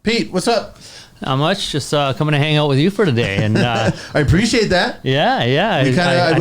Pete, what's up? Not much. Just coming to hang out with you for today, and I appreciate that. Yeah.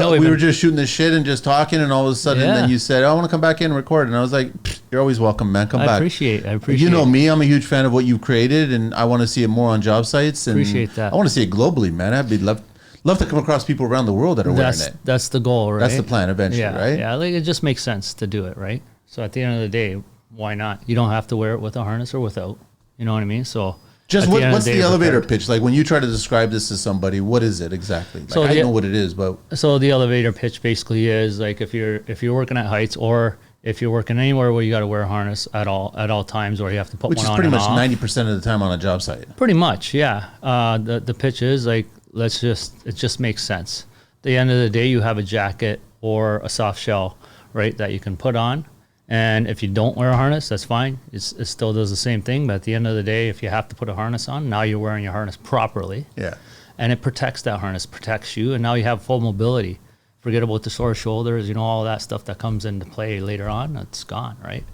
We were just shooting the shit and just talking, and all of a sudden, then you said, "I want to come back in and record," and I was like, "You're always welcome, man. Come back." I appreciate. You know me; I'm a huge fan of what you've created, and I want to see it more on job sites. And appreciate that. I want to see it globally, man. I'd be love to come across people around the world that are wearing it. That's the goal, right? That's the plan eventually, right? Yeah, like it just makes sense to do it, right? So at the end of the day, why not? You don't have to wear it with a harness or without. You know what I mean? So. Just what's the elevator pitch? Like when you try to describe this to somebody, what is it exactly? Like, so I know what it is, but so the elevator pitch basically is like if you're working at heights or if you're working anywhere where you got to wear a harness at all times, or you have to put one on. Which is pretty much 90% of the time on a job site. Pretty much, yeah. The pitch is like it just makes sense. At the end of the day, you have a jacket or a soft shell, right, that you can put on. And if you don't wear a harness, that's fine. It still does the same thing. But at the end of the day, if you have to put a harness on, now you're wearing your harness properly. Yeah. And it protects that harness, protects you. And now you have full mobility. Forget about the sore shoulders, all that stuff that comes into play later on. It's gone, right?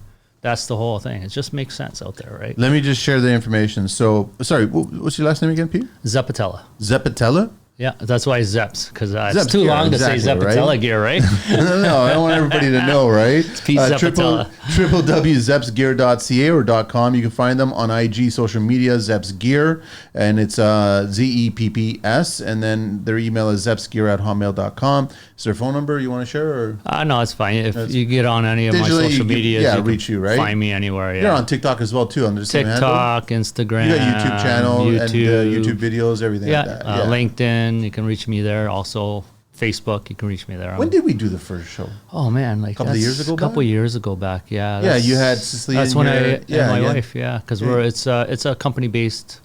That's the whole thing. It just makes sense out there, right? Let me just share the information. So, sorry, what's your last name again, Pete? Zeppetella. Zeppetella? Yeah, that's why Zeps, because it's too long to say Zeppetella gear, right? No, I want everybody to know, right? It's Pete Zeppetella. www.ZeppsGear.ca or .com. You can find them on IG, social media, ZeppsGear, and it's ZEPPS, and then their email is ZeppsGear@hotmail.com. Is there a phone number you want to share? Or? No, it's fine. If you get on any of my social medias, you reach you, right? Find me anywhere. Yeah. You're on TikTok as well, too. On the same TikTok, Instagram. You got YouTube channel and YouTube videos, everything like that. Yeah. LinkedIn. You can reach me there. Also, Facebook. You can reach me there. When did we do the first show? Oh man, like a couple of years ago. A couple of years ago back. Yeah. Yeah, you had Cicely. That's when I and my wife. Yeah, because it's a company based.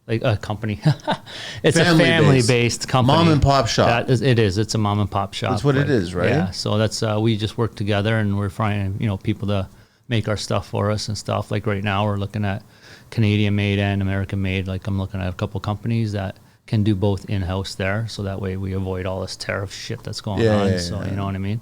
Like a company, it's a family-based company. Mom and pop shop. It is. It's a mom and pop shop. That's what it is, right? Yeah. So that's we just work together, and we're finding people to make our stuff for us and stuff. Like right now, we're looking at Canadian made and American made. Like I'm looking at a couple companies that can do both in-house there, so that way we avoid all this tariff shit that's going on. You know what I mean?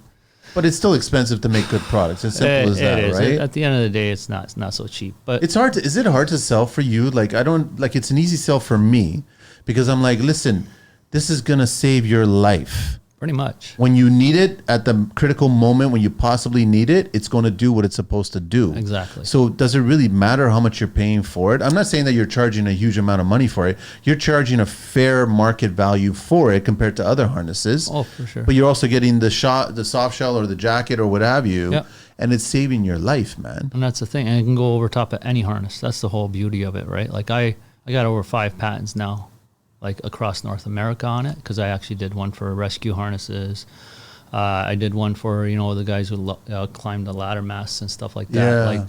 But it's still expensive to make good products. As simple as that, right? At the end of the day, it's not so cheap. But it's hard. Is it hard to sell for you? Like it's an easy sell for me because I'm like, listen, this is gonna save your life. Pretty much. When you need it at the critical moment, when you possibly need it, it's going to do what it's supposed to do. Exactly. So does it really matter how much you're paying for it? I'm not saying that you're charging a huge amount of money for it. You're charging a fair market value for it compared to other harnesses. Oh, for sure. But you're also getting the soft shell or the jacket or what have you. Yep. And it's saving your life, man. And that's the thing. And it can go over top of any harness. That's the whole beauty of it, right? Like I got over 5 patents now, like across North America on it, because I actually did one for rescue harnesses. I did one for the guys who climb the ladder masts and stuff like that, like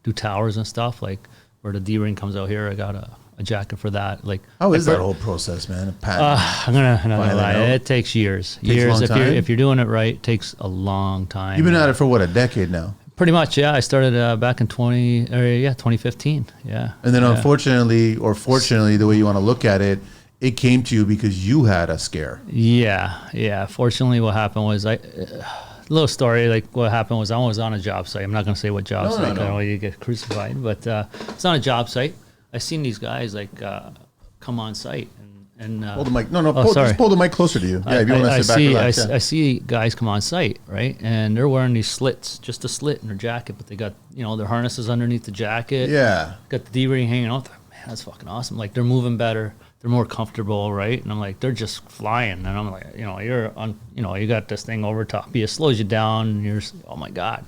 do towers and stuff, like where the D-ring comes out here. I got a jacket for that. Like how is that whole process, man? I'm gonna lie. It takes years. If you're doing it right, it takes a long time. You've been at it for what, a decade now? Pretty much, yeah. I started back in 2015. Yeah. And then unfortunately, or fortunately, the way you want to look at it, it came to you because you had a scare. Yeah. Fortunately, what happened was little story. Like what happened was I was on a job site. I'm not going to say what job site. I don't want you to get crucified. But it's on a job site. I seen these guys come on site and hold the mic. Just pull the mic closer to you. Yeah, if you want to sit back. I see guys come on site, right, and they're wearing these slits, just a slit in their jacket, but they got their harnesses underneath the jacket. Yeah, got the D-ring hanging out. Man, that's fucking awesome. Like they're moving better. They're more comfortable, right? And I'm like, they're just flying. And I'm like, you're on, you got this thing over top. It slows you down. And you're, oh my God.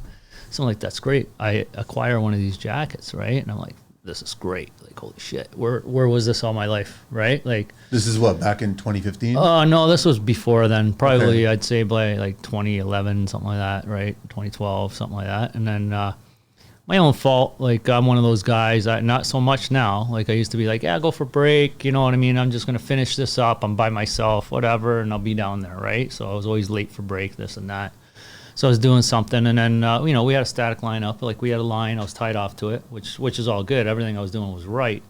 So I'm like, that's great. I acquire one of these jackets, right? And I'm like, this is great. Like, holy shit. Where was this all my life, right? Like, this is what, back in 2015? No, this was before then. Probably, I'd say by like 2011, something like that, right? 2012, something like that. And then, my own fault. Like I'm one of those guys, not so much now. Like I used to be like, yeah, go for break. You know what I mean? I'm just going to finish this up. I'm by myself, whatever. And I'll be down there. Right. So I was always late for break, this and that. So I was doing something. And then, we had a static line up. Like we had a line, I was tied off to it, which is all good. Everything I was doing was right.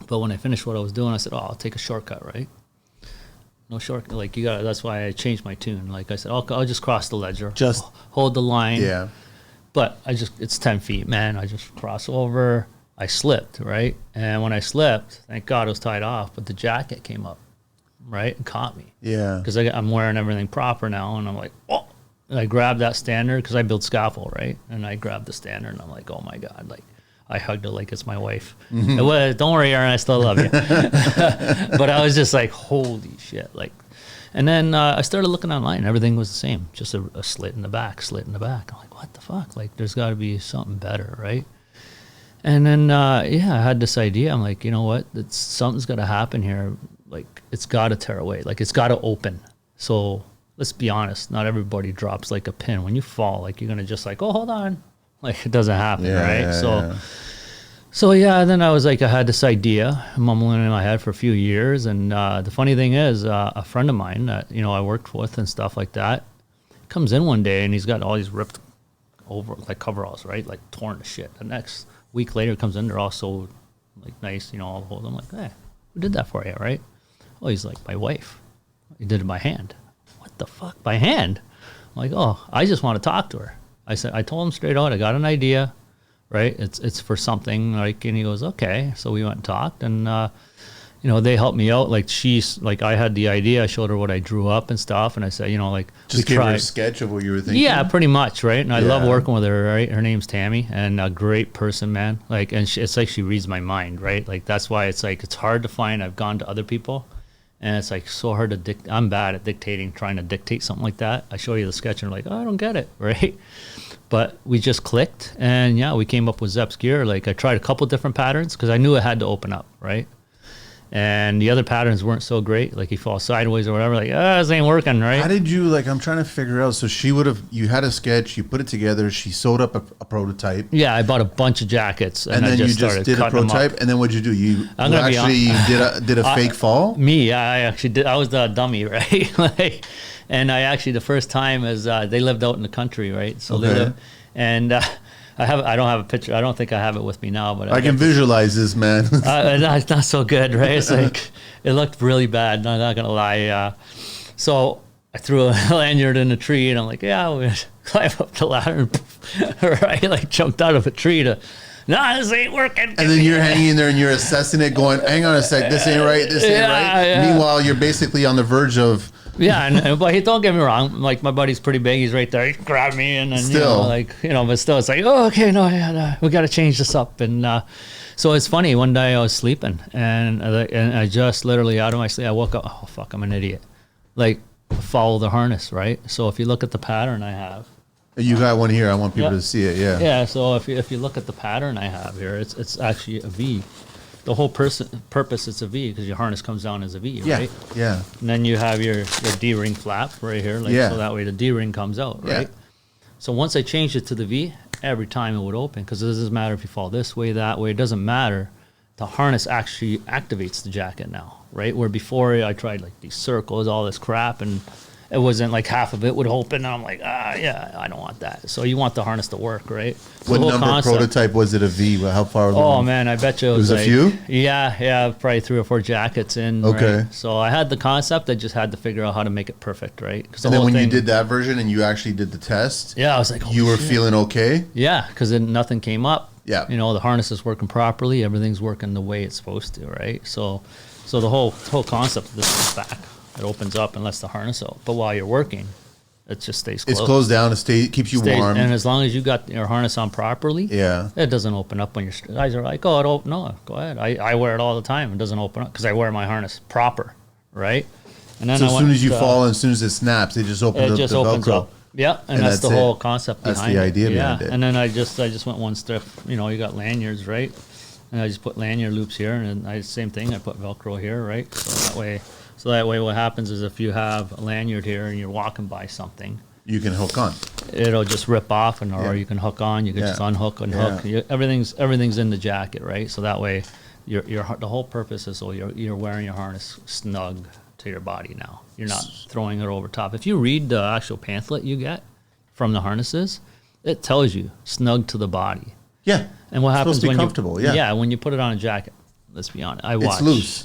But when I finished what I was doing, I said, I'll take a shortcut. Right. No shortcut. Like that's why I changed my tune. Like I said, I'll just cross the ledger. Just hold the line. Yeah. But it's 10 feet, man. I just cross over, I slipped, right? And when I slipped, thank God it was tied off, but the jacket came up, right, and caught me. Yeah. Because I'm wearing everything proper now, and I'm like, oh. And I grabbed that standard because I build scaffold, right? And I grabbed the standard, and I'm like, oh my God, like I hugged it like it's my wife. It was, don't worry, Aaron, I still love you. But I was just like, holy shit, like. And then I started looking online. Everything was the same, just a slit in the back, slit in the back. I'm like, what the fuck? Like, there's got to be something better, right? And then, I had this idea. I'm like, you know what? Something's got to happen here. Like, it's got to tear away. Like, it's got to open. So let's be honest. Not everybody drops like a pin. When you fall, like, you're going to just like, oh, hold on. Like, it doesn't happen, right? Yeah. So, then I was like, I had this idea mumbling in my head for a few years. And the funny thing is, a friend of mine that, I worked with and stuff like that comes in one day and he's got all these ripped over, like, coveralls, right? Like, torn to shit. The next week later comes in, they're all so like nice, all the whole. I'm like, hey, who did that for you, right? Oh, he's like, my wife. He did it by hand. What the fuck, by hand? I'm like, oh, I just want to talk to her. I told him straight out, I got an idea, right? It's for something, like, and he goes, okay. So we went and talked, and they helped me out. Like, I had the idea. I showed her what I drew up and stuff, and I said, like, just give her a sketch of what you were thinking. Yeah, pretty much, right? And I love working with her, right? Her name's Tammy, and a great person, man. Like, and it's like she reads my mind, right? Like, that's why it's like it's hard to find. I've gone to other people, and it's like so hard to I'm bad at dictating, trying to dictate something like that. I show you the sketch, and you're like, oh, I don't get it, right? But we just clicked, and we came up with ZeppsGear. Like, I tried a couple different patterns because I knew it had to open up, right? And the other patterns weren't so great. Like, he falls sideways or whatever. Like, this ain't working, right? How did you, I'm trying to figure out. So you had a sketch, you put it together, she sewed up a prototype. Yeah, I bought a bunch of jackets. And then you just did a prototype. And then what'd you do? You did a fake fall? Me, I actually did. I was the dummy, right? And I actually, the first time is they lived out in the country, right? So they lived, and I don't have a picture. I don't think I have it with me now, but I can visualize this, man. It's not so good, right? It's like, it looked really bad. I'm not gonna lie. So I threw a lanyard in a tree, and I'm like, we'll climb up the ladder, and right, like jumped out of a tree to. No, this ain't working. And then you're hanging there and you're assessing it, going, "Hang on a sec, this ain't right. This ain't right." Yeah. Meanwhile, you're basically on the verge of. Yeah, but don't get me wrong. Like, my buddy's pretty big. He's right there. He grabbed me, and then still, but still, it's like, oh, okay, no, we got to change this up. And so it's funny. One day I was sleeping, and I just literally out of my sleep, I woke up. Oh fuck, I'm an idiot. Like, follow the harness, right? So if you look at the pattern I have. You got one here. I want people to see it. Yeah. Yeah. So if you look at the pattern I have here, it's actually a V. The whole purpose it's a V because your harness comes down as a V, right? Yeah. And then you have your D-ring flap right here, so that way the D-ring comes out, right? Yeah. So once I changed it to the V, every time it would open because it doesn't matter if you fall this way, that way. It doesn't matter. The harness actually activates the jacket now, right? Where before I tried like these circles, all this crap, and it wasn't like half of it would open. And I'm like, I don't want that. So you want the harness to work, right? So what number prototype was it? A V? How far? Oh man, I bet you it was a few. Yeah, probably 3 or 4 jackets in. Okay. Right? So I had the concept. I just had to figure out how to make it perfect, right? And then when you did that version and you actually did the test, I was like, you were feeling okay. Yeah, because then nothing came up. Yeah. The harness is working properly. Everything's working the way it's supposed to, right? So the whole concept of this is back. It opens up and lets the harness out. But while you're working, it just stays closed. It's closed down. It keeps you warm. And as long as you got your harness on properly, it doesn't open up when your eyes are like, oh, no, go ahead. I wear it all the time. It doesn't open up because I wear my harness proper, right? And then so as soon as you fall and as soon as it snaps, it just opens up the Velcro. Up. Yeah, and that's the whole concept behind it. That's the idea behind it. And then I just went one step. You got lanyards, right? And I just put lanyard loops here, and same thing. I put Velcro here, right? So that way, what happens is if you have a lanyard here and you're walking by something, you can hook on. It'll just rip off, or you can hook on. You can just unhook and hook. Everything's in the jacket, right? So that way, the whole purpose is so you're wearing your harness snug to your body now. You're not throwing it over top. If you read the actual pamphlet you get from the harnesses, it tells you snug to the body. Yeah. And what happens when comfortable? when you put it on a jacket. Let's be honest.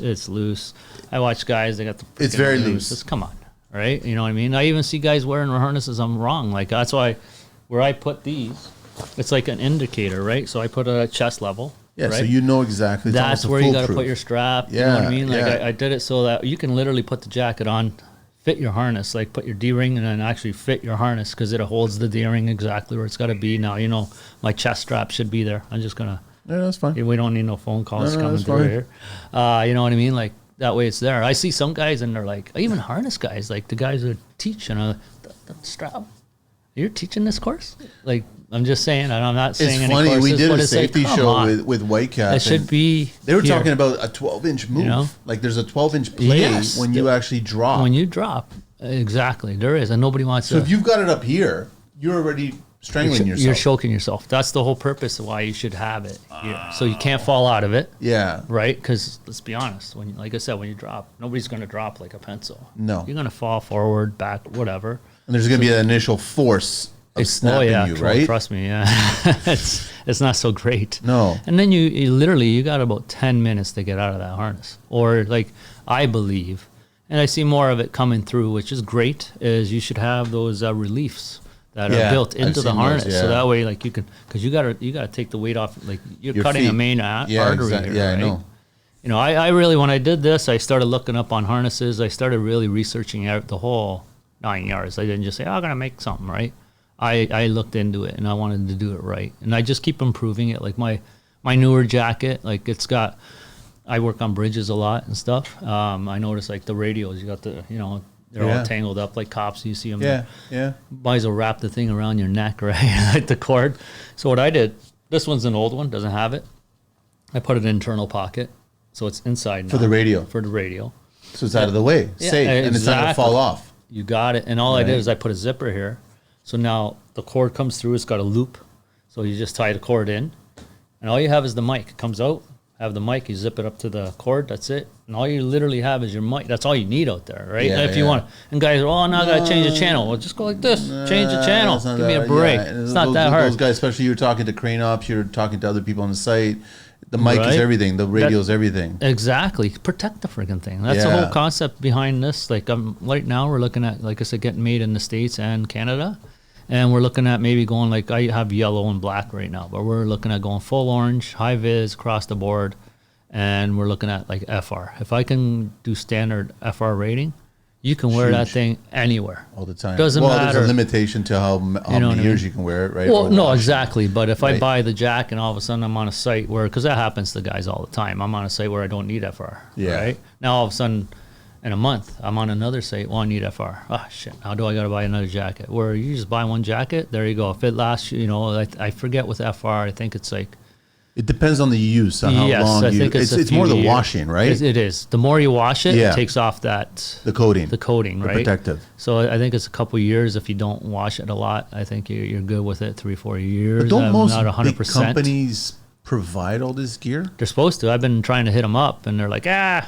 It's loose. I watch guys. They got the. It's very loose. Just come on, right? You know what I mean? I even see guys wearing harnesses. I'm wrong. Like that's why, where I put these, it's like an indicator, right? So I put it at chest level. Yeah, right? so you know exactly. That's where you got to put your strap. Yeah, You know what I mean? Like yeah. I did it so that you can literally put the jacket on, fit your harness, like put your D-ring and then actually fit your harness because it holds the D-ring exactly where it's got to be. Now, you know, my chest strap should be there. I'm just going to. Yeah, that's fine. We don't need no phone calls No, coming that's through fine. here. You know what I mean? Like that way it's there. I see some guys and they're like, even harness guys, like the guys that teach, the strap. You're teaching this course? Like, I'm just saying, and I'm not saying It's any funny. courses, We did but a it's like, safety come show on. with Whitecap. It should be. They were here. talking about a 12-inch move. You know? Like there's a 12-inch play Yes, when you actually drop. When you drop, exactly, there is, and nobody wants so to. if you've got it up here, you're already strangling yourself. You're choking yourself. That's the whole purpose of why you should have it here. So you can't fall out of it. Yeah. Right? Because let's be honest, when like I said, when you drop, nobody's going to drop like a pencil. No. You're going to fall forward, back, whatever. And there's going to be an initial force of snapping you, right? Trust me, yeah. it's not so great. No. And then you literally, you got about 10 minutes to get out of that harness. Or like, I believe, and I see more of it coming through, which is great, is you should have those reliefs that are built into the harness. So that way, like you can, because you gotta take the weight off, like you're Your cutting feet. a main artery exactly. here, Yeah, right? I know. You know, I really, when I did this, I started looking up on harnesses. I started really researching out the whole 9 yards. I didn't just say, I'm going to make something, right? I looked into it and I wanted to do it right. And I just keep improving it. Like my newer jacket, like it's got, I work on bridges a lot and stuff. I noticed like the radios, you got the, they're all tangled up like cops. You see them. Yeah. Might as well wrap the thing around your neck, right? Like the cord. So what I did, this one's an old one, doesn't have it. I put it in an internal pocket. So it's inside now. For the radio. For the radio. So it's out of the way, safe, and it's not going to fall off. You got it. And all I did is I put a zipper here. So now the cord comes through. It's got a loop. So you just tie the cord in. And all you have is the mic. It comes out. Have the mic. You zip it up to the cord. That's it. And all you literally have is your mic. That's all you need out there, right? Yeah, if you want to. And guys are, now I got to change the channel. Well, just go like this. Change the channel. Give me a break. It's not that hard. Those guys, especially you're talking to crane ops, you're talking to other people on the site. The mic is everything. The radio is everything. Exactly. Protect the friggin' thing. That's the whole concept behind this. Like right now, we're looking at, like I said, getting made in the States and Canada, and we're looking at maybe going like I have yellow and black right now, but we're looking at going full orange, high vis across the board, and we're looking at like FR. If I can do standard FR rating, you can wear that thing anywhere. All the time. Doesn't matter. There's a limitation to how many years you can wear it, right? Well, no, exactly. But if I buy the jack and all of a sudden I'm on a site where, because that happens to guys all the time, I'm on a site where I don't need FR. Yeah. Right? Now all of a sudden in a month, I'm on another site, well, I need FR. Oh, shit. How do I got to buy another jacket? Where you just buy one jacket, there you go. If it lasts, I forget with FR, I think it's like, it depends on the use, on how long I think it's more the washing, right? It is. The more you wash it, it takes off the coating, right? Protective. So I think it's a couple years if you don't wash it a lot. I think you're good with it 3-4 years. But don't most not 100%. big companies provide all this gear? They're supposed to. I've been trying to hit them up, and they're like, it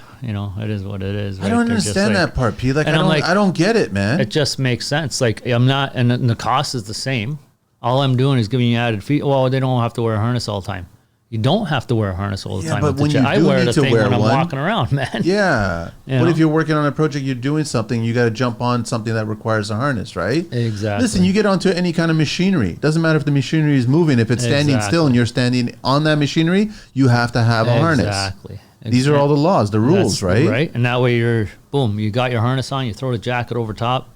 is what it is. Right? I don't understand that part, Pete. Like, I don't get it, man. It just makes sense. Like, I'm not, and the cost is the same. All I'm doing is giving you added fee. Well, they don't have to wear a harness all the time. You don't have to wear a harness all the time. But when you I do wear need the to thing wear when I'm one, walking around, man. Yeah. What if you're working on a project, you're doing something, you got to jump on something that requires a harness, right? Exactly. Listen, you get onto any kind of machinery. Doesn't matter if the machinery is moving. If it's standing still and you're standing on that machinery, you have to have a harness. Exactly. These are all the laws, the rules, right? Right. And that way you got your harness on, you throw the jacket over top.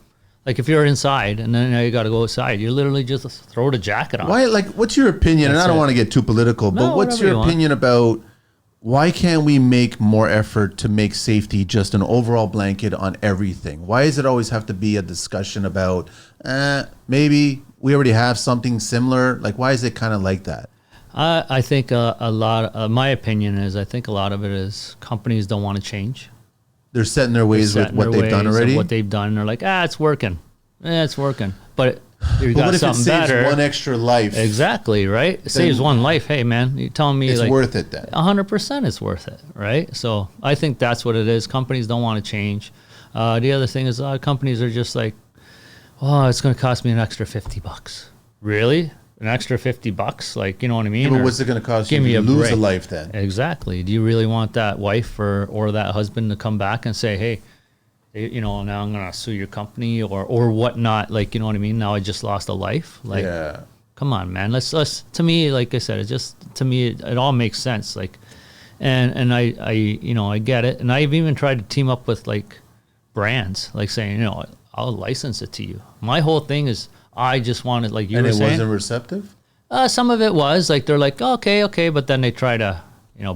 Like if you're inside and then you got to go outside, you literally just throw the jacket on. Why? Like, what's your opinion? And I don't want to get too political, but what's your opinion about why can't we make more effort to make safety just an overall blanket on everything? Why does it always have to be a discussion about maybe we already have something similar? Like, why is it kind of like that? I think a lot. My opinion is I think a lot of it is companies don't want to change. They're set in their ways with what they've done already. What they've done, they're like, it's working. It's working. But you got what if something it saves better. one extra life? Exactly, right? It saves one life. Hey, man, you're telling me it's like worth it then. 100% it's worth it, right? So I think that's what it is. Companies don't want to change. The other thing is a lot of companies are just like, it's going to cost me an extra $50. Really? An extra $50? Like, you know what I mean? Yeah, but what's it going to cost you to lose a life then? Exactly. Do you really want that wife or that husband to come back and say, hey, now I'm going to sue your company or whatnot? Like, you know what I mean? Now I just lost a life. Like, Come on, man. Let's. To me, like I said, it all makes sense. Like, and I get it. And I've even tried to team up with like brands, like saying, I'll license it to you. My whole thing is, I just wanted, like you were saying. And it wasn't receptive? Some of it was like, they're like, okay, but then they try to,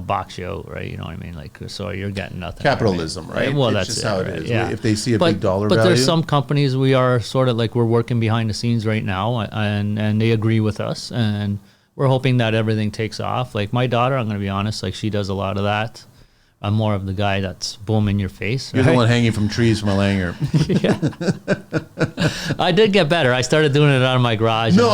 box you out, right? You know what I mean? Like, so you're getting nothing. Capitalism, right? Well, it's that's just it, how it right? is. Yeah. If they see a big dollar but value. there's some companies we are sort of like, we're working behind the scenes right now, and they agree with us, and we're hoping that everything takes off. Like my daughter, I'm going to be honest, like she does a lot of that. I'm more of the guy that's boom in your face. You're the one hanging from trees from a langer. I did get better. I started doing it out of my garage. And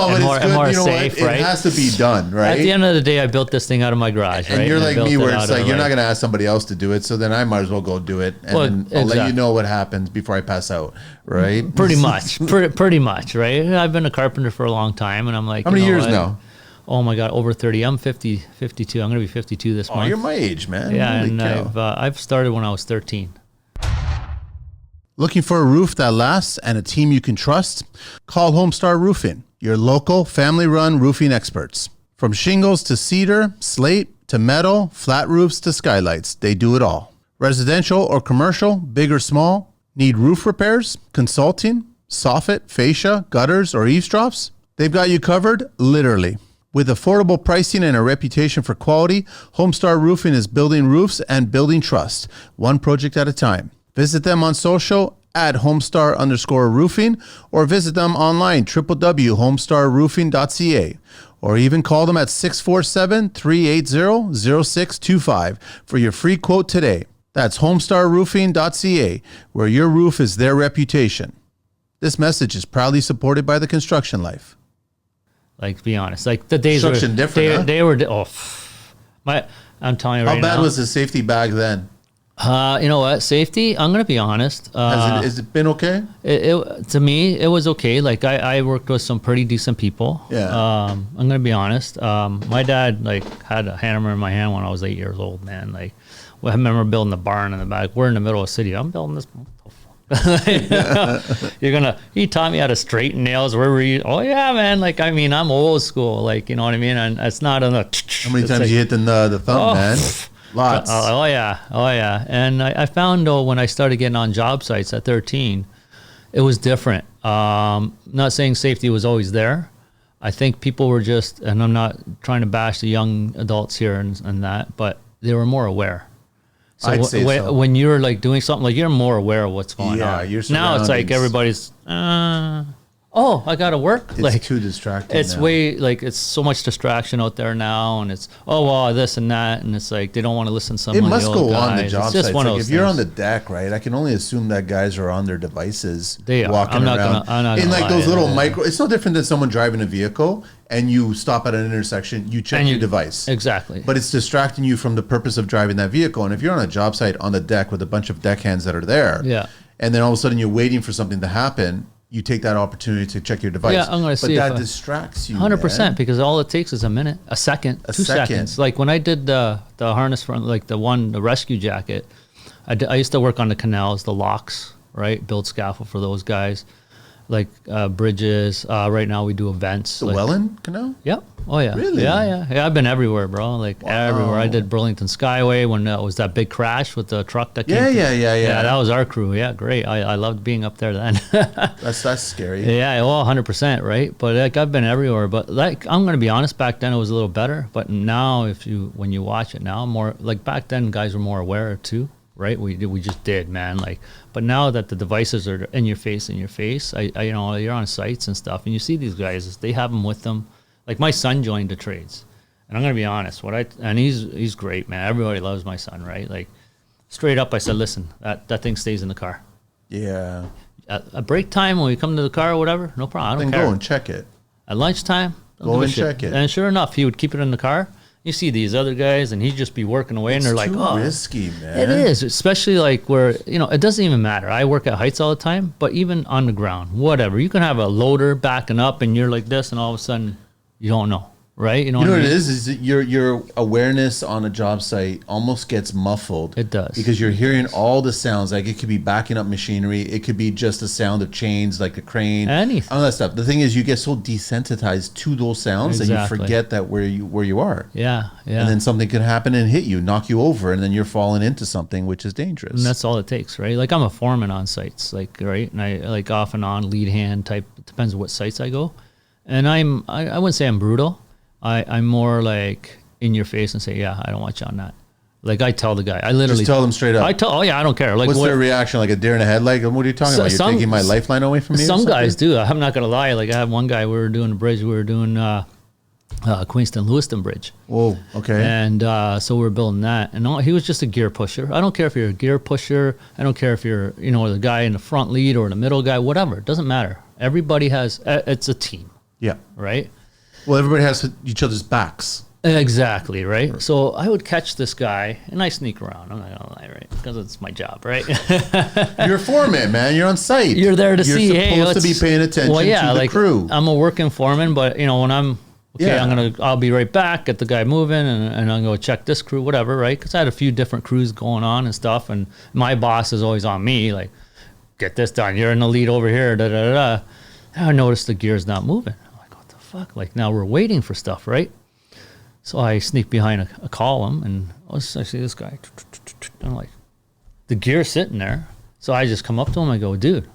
more safe, right? It has to be done, right? At the end of the day, I built this thing out of my garage, and right? you're And like me, where it's like, you're not going to ask somebody else to do it, so then I might as well go do it, and then I'll let you know what happens before I pass out, right? Pretty much, pretty much, right? I've been a carpenter for a long time, and I'm like, how many years now? Oh my God, over 30. I'm 52. I'm going to be 52 this month. Oh, you're my age, man. Yeah, Holy and cow. I've started when I was 13. Looking for a roof that lasts and a team you can trust? Call Homestar Roofing, your local family-run roofing experts. From shingles to cedar, slate to metal, flat roofs to skylights, they do it all. Residential or commercial, big or small, need roof repairs, consulting, soffit, fascia, gutters, or eavesdrops? They've got you covered, literally. With affordable pricing and a reputation for quality, Homestar Roofing is building roofs and building trust, one project at a time. Visit them on social at homestar_roofing or visit them online, www.homestarroofing.ca, or even call them at 647-380-0625 for your free quote today. That's homestarroofing.ca, where your roof is their reputation. This message is proudly supported by the Construction Life. Like, to be honest, like the days Construction were different, huh? they were I'm telling you right now. How bad was the safety back then? You know what? Safety, I'm going to be honest. Has it been okay? To me, it was okay. Like I worked with some pretty decent people. Yeah. I'm going to be honest. My dad had a hammer in my hand when I was 8 years old, man. Like, I remember building the barn in the back. We're in the middle of the city. I'm building this. He taught me how to straighten nails. Where were you? Oh yeah, man. Like, I mean, I'm old school. Like, you know what I mean? And it's not on the. How many times you hit the thumb, man? Lots. Oh yeah. And I found though, when I started getting on job sites at 13, it was different. Not saying safety was always there. I think people were just, and I'm not trying to bash the young adults here and that, but they were more aware. So I'd say so. When you're like doing something, like you're more aware of what's going on. Yeah, your now it's like everybody's, I gotta work. It's like too distracting. It's now. it's so much distraction out there now, and it's this and that, and it's like they don't want to listen to some. It of the must old go guys. on the job It's just sites. one of Like those if you're things. on the deck, right? I can only assume that guys are on their devices, They are. walking I'm not around in like those little micro. It's no different than someone driving a vehicle and you stop at an intersection, you check your device. Exactly. But it's distracting you from the purpose of driving that vehicle. And if you're on a job site on the deck with a bunch of deckhands that are there, and then all of a sudden you're waiting for something to happen, you take that opportunity to check your device. Yeah, I'm going to see. But that distracts you. 100%, because all it takes is a minute, a second, 2 seconds. Like when I did the harness for the rescue jacket, I used to work on the canals, the locks, right? Build scaffold for those guys, like bridges. Right now we do events. The Welland Canal? Yep. Oh yeah. Really? Yeah. I've been everywhere, bro. Like everywhere. I did Burlington Skyway when it was that big crash with the truck that came. Yeah, that was our crew. Yeah, great. I loved being up there then. That's scary. Yeah, well, 100%, right? But like I've been everywhere. But like I'm gonna be honest, back then it was a little better. But now, when you watch it now, more like back then, guys were more aware too. Right, we just did, man. Like, but now that the devices are in your face, you're on sites and stuff, and you see these guys, they have them with them. Like my son joined the trades, and I'm gonna be honest, and he's great, man. Everybody loves my son, right? Like, straight up, I said, listen, that thing stays in the car. Yeah. At break time when we come to the car or whatever, no problem. I don't care. Then go and check it. At lunchtime, go and check it. And sure enough, he would keep it in the car. You see these other guys, and he'd just be working away, and they're like, "Oh, risky, man." It is, especially like where it doesn't even matter. I work at heights all the time, but even on the ground, whatever, you can have a loader backing up, and you're like this, and all of a sudden, you don't know. right? You know what it is that your awareness on a job site almost gets muffled. It does. Because you're hearing all the sounds. Like it could be backing up machinery. It could be just the sound of chains, like a crane. Anything. All that stuff. The thing is, you get so desensitized to those sounds that you forget that where you are. Yeah. And then something could happen and hit you, knock you over, and then you're falling into something which is dangerous. And that's all it takes, right? Like I'm a foreman on sites, like, right? And I like off and on lead hand type. It depends on what sites I go. And I wouldn't say I'm brutal. I'm more like in your face and say, yeah, I don't want you on that. Like I tell the guy, I literally just tell them straight up. I don't care. Like what's their reaction? Like a deer in the headlight? What are you talking about? You're taking my lifeline away from me? Some guys do. I'm not gonna lie. Like I have one guy. We were doing a bridge. We were doing Queenston-Lewiston Bridge. Whoa. Okay. And so we were building that, and he was just a gear pusher. I don't care if you're a gear pusher. I don't care if you're the guy in the front lead or the middle guy. Whatever. It doesn't matter. Everybody has. It's a team. Yeah. Right. Well, everybody has each other's backs. Exactly, right? So I would catch this guy, and I sneak around. I'm not going to lie, right? Because it's my job, right? You're a foreman, man. You're on site. You're there to see, hey, you're supposed to be paying attention to the crew. I'm a working foreman, but, when I'm, I'll be right back, get the guy moving, and I'm going to check this crew, whatever, right? Because I had a few different crews going on and stuff, and my boss is always on me, like, get this done. You're in the lead over here, da-da-da-da. And I noticed the gear's not moving. Fuck, like now we're waiting for stuff, right? So I sneak behind a column and I see this guy. I'm like, the gear's sitting there. So I just come up to him. I go, dude,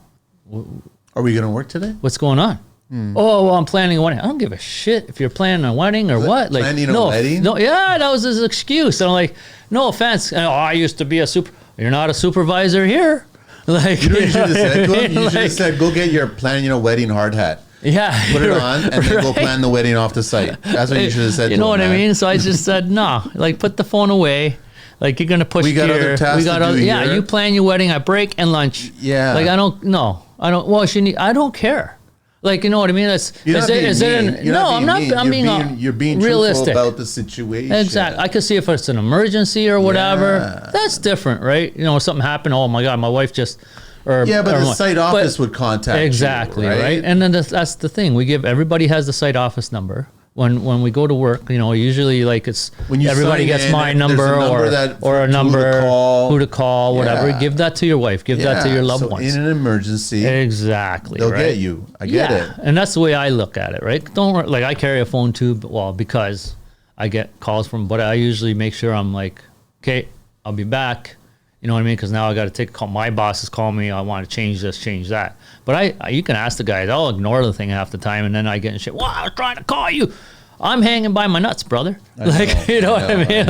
are we going to work today? What's going on? Oh, well, I'm planning a wedding. I don't give a shit if you're planning a wedding or what. Like, planning a wedding? No, yeah, that was his excuse. And I'm like, no offense. I used to be you're not a supervisor here. Like, you know what you should have said to him? You should have said, go get your planning a wedding hard hat. Yeah. Put it on and then go plan the wedding off the site. That's what you should have said to him. You know what I mean? So I just said, no, like put the phone away. Like you're going to push We got gear. other tasks to do Yeah, here. you plan your wedding, I break and lunch. Yeah. Like I don't care. Like, you know what I mean? You're being realistic about the situation. Exactly. I could see if it's an emergency or whatever. Yeah. That's different, right? Something happened. Oh my God, my wife just... but the site office would contact exactly, you, right? And then that's the thing. Everybody has the site office number. When we go to work, usually like it's when everybody gets my number or a number, who to call, whatever. Yeah. Give that to your wife. Give that to your loved ones. In an emergency, exactly, they'll get you. I get it, and that's the way I look at it, right? I carry a phone too, because I get calls from, but I usually make sure I'm like, okay, I'll be back. You know what I mean? Because now I got to take a call. My boss is calling me. I want to change this, change that. But you can ask the guys. I'll ignore the thing half the time, and then I get in shit. Wow, I was trying to call you. I'm hanging by my nuts, brother. You know what I mean?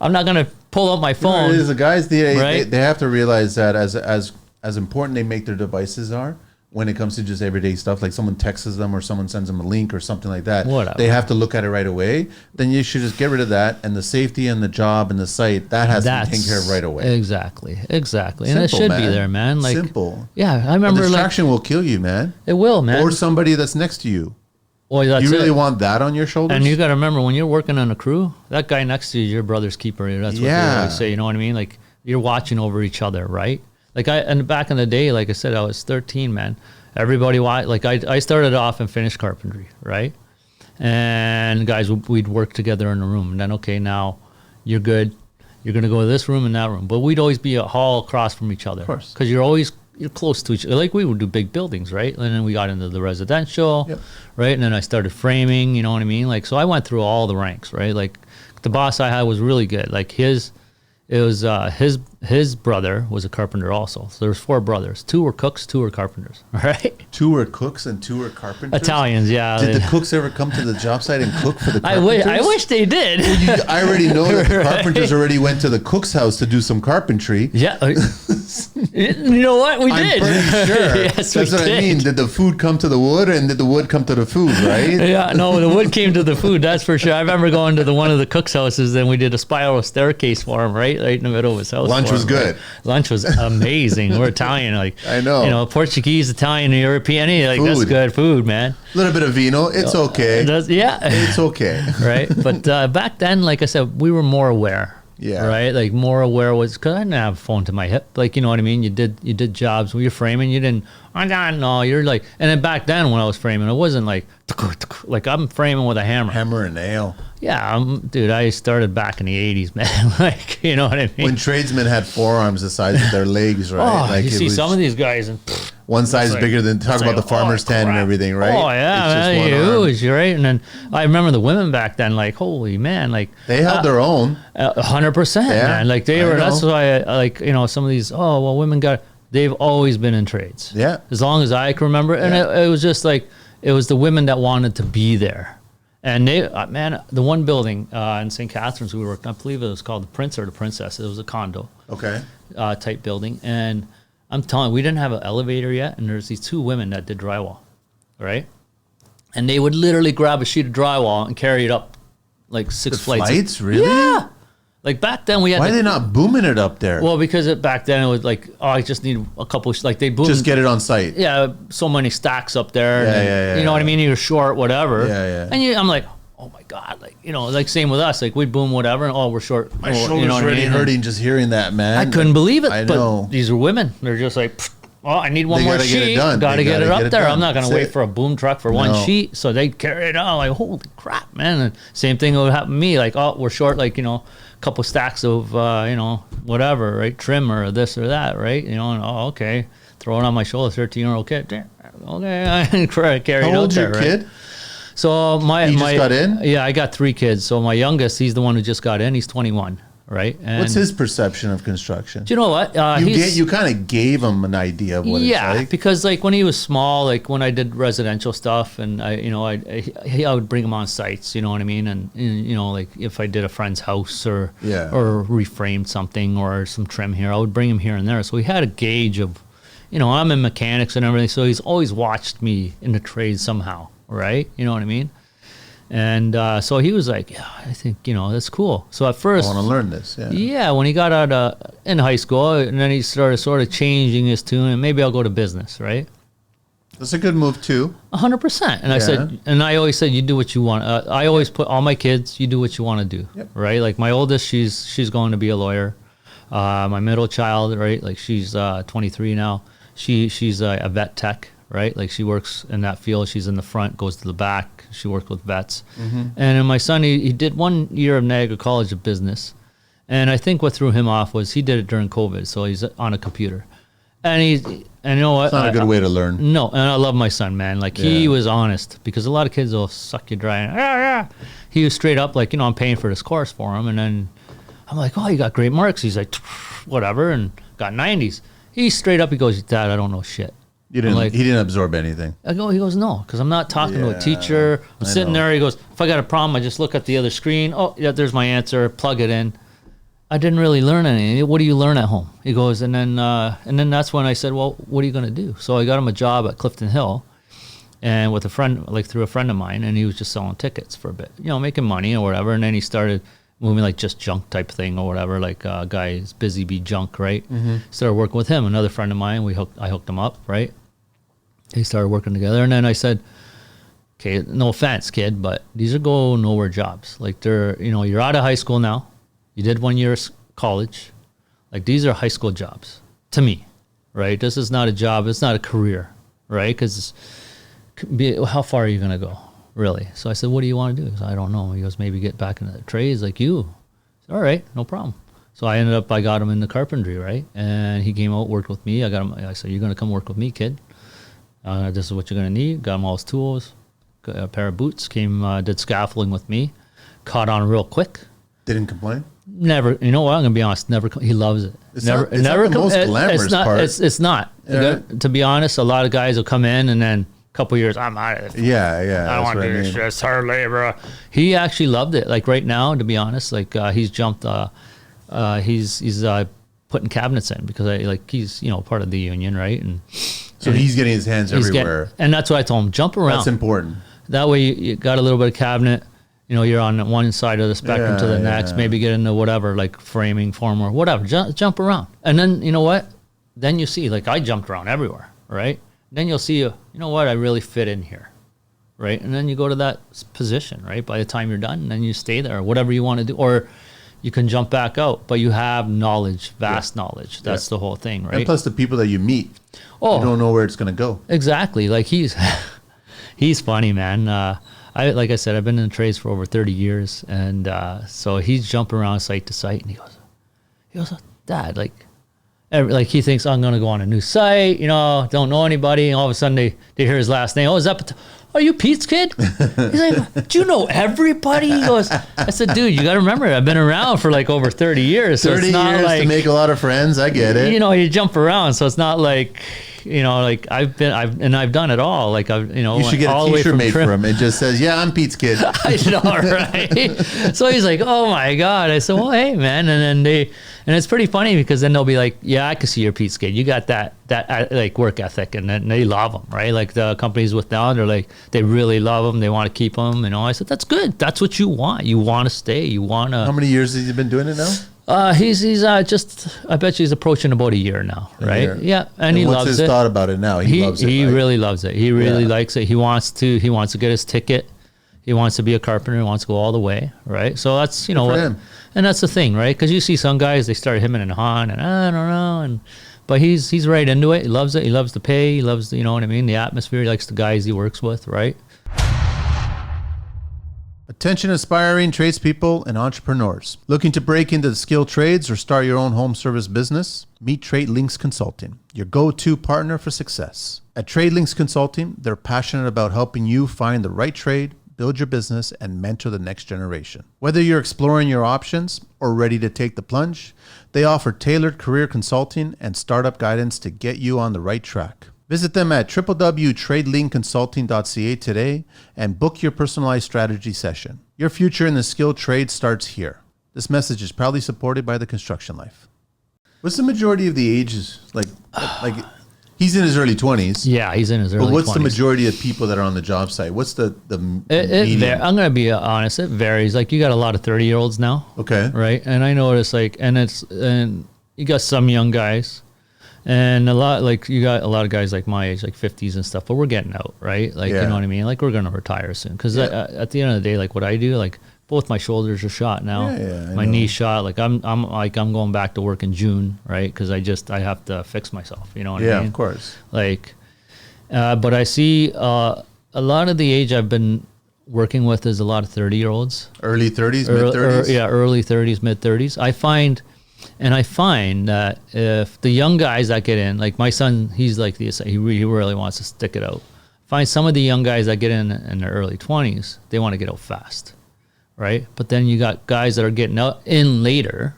I'm not gonna pull up my phone. The guys, they have to realize that as important they make their devices are. When it comes to just everyday stuff, like someone texts them or someone sends them a link or something like that, they have to look at it right away. Then you should just get rid of that, and the safety and the job and the site, that has to be taken care of right away. Exactly. Simple, and it should be there, man. Like, simple. Yeah, I remember. A distraction will kill you, man. It will, man. Or somebody that's next to you. Well, you really want that on your shoulders? And you got to remember, when you're working on a crew, that guy next to you is your brother's keeper. That's what they always say. You know what I mean? Like, you're watching over each other, right? Like and back in the day, like I said, I was 13, man. Everybody, I started off and finished carpentry, right? And guys, we'd work together in a room. And then, okay, now you're good. You're going to go to this room and that room. But we'd always be a hall across from each other. Of course. Because you're close to each other. Like we would do big buildings, right? And then we got into the residential, right? And then I started framing, you know what I mean? Like, so I went through all the ranks, right? Like the boss I had was really good. Like his brother was a carpenter also. So there's 4 brothers. 2 were cooks, 2 were carpenters. Right? 2 were cooks and 2 were carpenters? Italians, yeah. Did the cooks ever come to the job site and cook for the carpenters? I wish they did. Well, I already know that the carpenters already went to the cook's house to do some carpentry. Yeah. You know what? We did. I'm pretty sure. Yes, That's what I mean. Did the food come to the wood and did the wood come to the food, right? Yeah, no, the wood came to the food, that's for sure. I remember going to one of the cook's houses and we did a spiral staircase for him, right in the middle of his house. Lunch was good. Right? Lunch was amazing. We're Italian, like I know. Portuguese, Italian, European, that's good food, man. A little bit of vino, it's okay. Yeah. It's okay. Right? But back then, like I said, we were more aware. Yeah. Right. Like more aware was because I didn't have a phone to my hip. Like, you know what I mean? You did jobs when you're framing. You didn't. I don't know. You're like, and then back then when I was framing, it wasn't like I'm framing with a hammer. Hammer and nail. Yeah, dude. I started back in the '80s, man. Like, you know what I mean? When tradesmen had forearms the size of their legs, right? Oh, like you see some of these guys and. One size like, bigger than talk about like, the farmer's tent and everything, right? Oh yeah, it's just one arm. huge, right? And then I remember the women back then, like, holy man, like They held their own. 100%, man. Like they were. That's why, like, you know, some of these. Oh well, women got. They've always been in trades. Yeah. As long as I can remember, and it was just like it was the women that wanted to be there. And they, man, the one building in St. Catharines we worked, I believe it was called the Prince or the Princess. It was a condo. Okay. Type building, and I'm telling you, we didn't have an elevator yet, and there's these two women that did drywall, right? And they would literally grab a sheet of drywall and carry it up like six flights. Flights, really? Yeah. Like back then we had. Why are they not booming it up there? Well, because back then it was like, oh, I just need a couple. Like they boom. Just get it on site. Yeah, so many stacks up there. Yeah, and yeah. You know what I mean? You're short, whatever. Yeah. And I'm like, oh my god, like, you know, like same with us. Like we'd boom whatever, and oh, we're short. My shoulder's already hurting just hearing that, man. I couldn't believe it. I know. But these are women. They're just like, well, I need one more sheet. Got to get it up there. Done. I'm not going to wait for a boom truck for one sheet. So they carry it out. Like, holy crap, man. And same thing would happen to me. Like, oh, we're short, like, you know, a couple stacks of, you know, whatever, right? Trim or this or that, right? You know, and oh, okay. Throw it on my shoulder, 13-year-old kid. Okay, I carry it How out old's there, your right? kid? So my He just got in? Yeah, I got 3 kids. So my youngest, he's the one who just got in. He's 21, right? And What's his perception of construction? do you know what? You kind of gave him an idea of what it's like. Because like when he was small, like when I did residential stuff, and I would bring him on sites, you know what I mean, and you know, like if I did a friend's house or reframed something or some trim here, I would bring him here and there. So he had a gauge of, you know, I'm in mechanics and everything, so he's always watched me in the trade somehow, right? You know what I mean? And so he was like, yeah, I think, you know, that's cool. So at first, I want to learn this. Yeah. Yeah, when he got out in high school, and then he started sort of changing his tune, and maybe I'll go to business, right? That's a good move too. 100%. And I said, and I always said, you do what you want. I always put all my kids, you do what you want to do, right? Like my oldest, she's going to be a lawyer. My middle child, right? Like she's 23 now. She's a vet tech, right? Like she works in that field. She's in the front, goes to the back. She works with vets. Mm-hmm. And then my son, he did 1 year of Niagara College of Business. And I think what threw him off was he did it during COVID. So he's on a computer. And you know what? It's not a good way to learn. No, and I love my son, man. Like he was honest, because a lot of kids will suck you dry. And, he was straight up like, you know, I'm paying for this course for him. And then I'm like, oh, you got great marks. He's like, whatever, and got 90s. He's straight up. He goes, Dad, I don't know shit. He didn't absorb anything. He goes, no, because I'm not talking to a teacher. I'm sitting there. He goes, if I got a problem, I just look at the other screen. Oh, yeah, there's my answer. Plug it in. I didn't really learn anything. What do you learn at home? He goes, and then that's when I said, well, what are you going to do? So I got him a job at Clifton Hill, and with a friend, like through a friend of mine, and he was just selling tickets for a bit, you know, making money or whatever. And then he started moving like just junk type thing or whatever, like a guy's busy bee junk, right? Mm-hmm. Started working with him. Another friend of mine, I hooked him up, right? They started working together, and then I said, okay, no offense, kid, but these are go nowhere jobs. Like they're, you know, you're out of high school now. You did 1 year college. Like these are high school jobs to me, right? This is not a job. It's not a career, right? Because how far are you going to go, really? So I said, what do you want to do? He said, I don't know. He goes, maybe get back into the trades like you. I said, all right, no problem. So I got him into carpentry, right? And he came out, worked with me. I said, you're going to come work with me, kid. This is what you're going to need. Got him all his tools, got a pair of boots, did scaffolding with me, caught on real quick. Didn't complain? Never. You know what? I'm going to be honest. Never. He loves it. It's not the most glamorous part. It's not. Yeah. To be honest, a lot of guys will come in and then a couple years, I'm out of it. Yeah. I don't want to do this. It's hard labor. He actually loved it. Like right now, to be honest, like he's jumped. He's putting cabinets in because he's, you know, part of the union, right? And so he's getting his hands everywhere. And that's what I told him. Jump around. That's important. That way you got a little bit of cabinet. You know, you're on one side of the spectrum to the next. Maybe get into whatever, like framing, form, or whatever. Jump around. And then, you know what? Then you see, like I jumped around everywhere, right? Then you'll see, you know what? I really fit in here, right? And then you go to that position, right? By the time you're done, and then you stay there, or whatever you want to do. Or you can jump back out, but you have knowledge, vast knowledge. That's the whole thing, right? And plus the people that you meet, you don't know where it's going to go. Exactly. Like he's funny, man. Like I said, I've been in the trades for over 30 years, and so he's jumping around site to site, and he goes, Dad, like he thinks I'm gonna go on a new site, don't know anybody, and all of a sudden they hear his last name. Oh, Zeppetella. Are you Pete's kid? He's like, do you know everybody? He goes, I said, dude, you got to remember, I've been around for like over 30 years. So 30 it's not years like, to make a lot of friends. I get it. You jump around, so it's not like, like I've done it all. Like you should get a T-shirt made for him. It just says, "Yeah, I'm Pete's kid." I know, right? So he's like, "Oh my God!" I said, "Well, hey, man," and it's pretty funny because then they'll be like, "Yeah, I can see you're Pete's kid. You got that like work ethic," and then they love him, right? Like the companies with now, they're like, they really love him. They want to keep him. I said, "That's good. That's what you want. You want to stay. You want to." How many years has he been doing it now? He's just, I bet you he's approaching about a year now, right? Yeah, and he loves it. What's his thought about it now? He loves it. He really loves it. He really likes it. He wants to get his ticket. He wants to be a carpenter. He wants to go all the way, right? So that's, and that's the thing, right? Because you see some guys, they start hemming and hawing, and I don't know, but he's right into it. He loves it. He loves the pay. He loves, the atmosphere. He likes the guys he works with, right? Attention aspiring tradespeople and entrepreneurs. Looking to break into the skilled trades or start your own home service business? Meet Trade Links Consulting, your go-to partner for success. At Trade Links Consulting, they're passionate about helping you find the right trade, build your business, and mentor the next generation. Whether you're exploring your options or ready to take the plunge, they offer tailored career consulting and startup guidance to get you on the right track. Visit them at www.tradelinkconsulting.ca today and book your personalized strategy session. Your future in the skilled trade starts here. This message is proudly supported by the Construction Life. What's the majority of the ages? Like he's in his early 20s. Yeah, he's in his early 20s. But what's the majority of people that are on the job site? What's the median? I'm going to be honest, it varies. Like you got a lot of 30-year-olds now. Okay. Right? And I notice and you got some young guys. And you got a lot of guys like my age, like 50s and stuff, but we're getting out, right? Like, you know what I mean? Like, we're going to retire soon. Because at the end of the day, like what I do, like both my shoulders are shot now. My knee's shot. Like I'm going back to work in June, right? Because I have to fix myself. You know what I mean? Yeah, of course. Like, but I see a lot of the age I've been working with is a lot of 30-year-olds. Early 30s, mid-30s? Yeah, early 30s, mid-30s. I find that if the young guys that get in, like my son, he's like this, he really wants to stick it out. Find some of the young guys that get in their early 20s, they want to get out fast, right? But then you got guys that are getting out in later,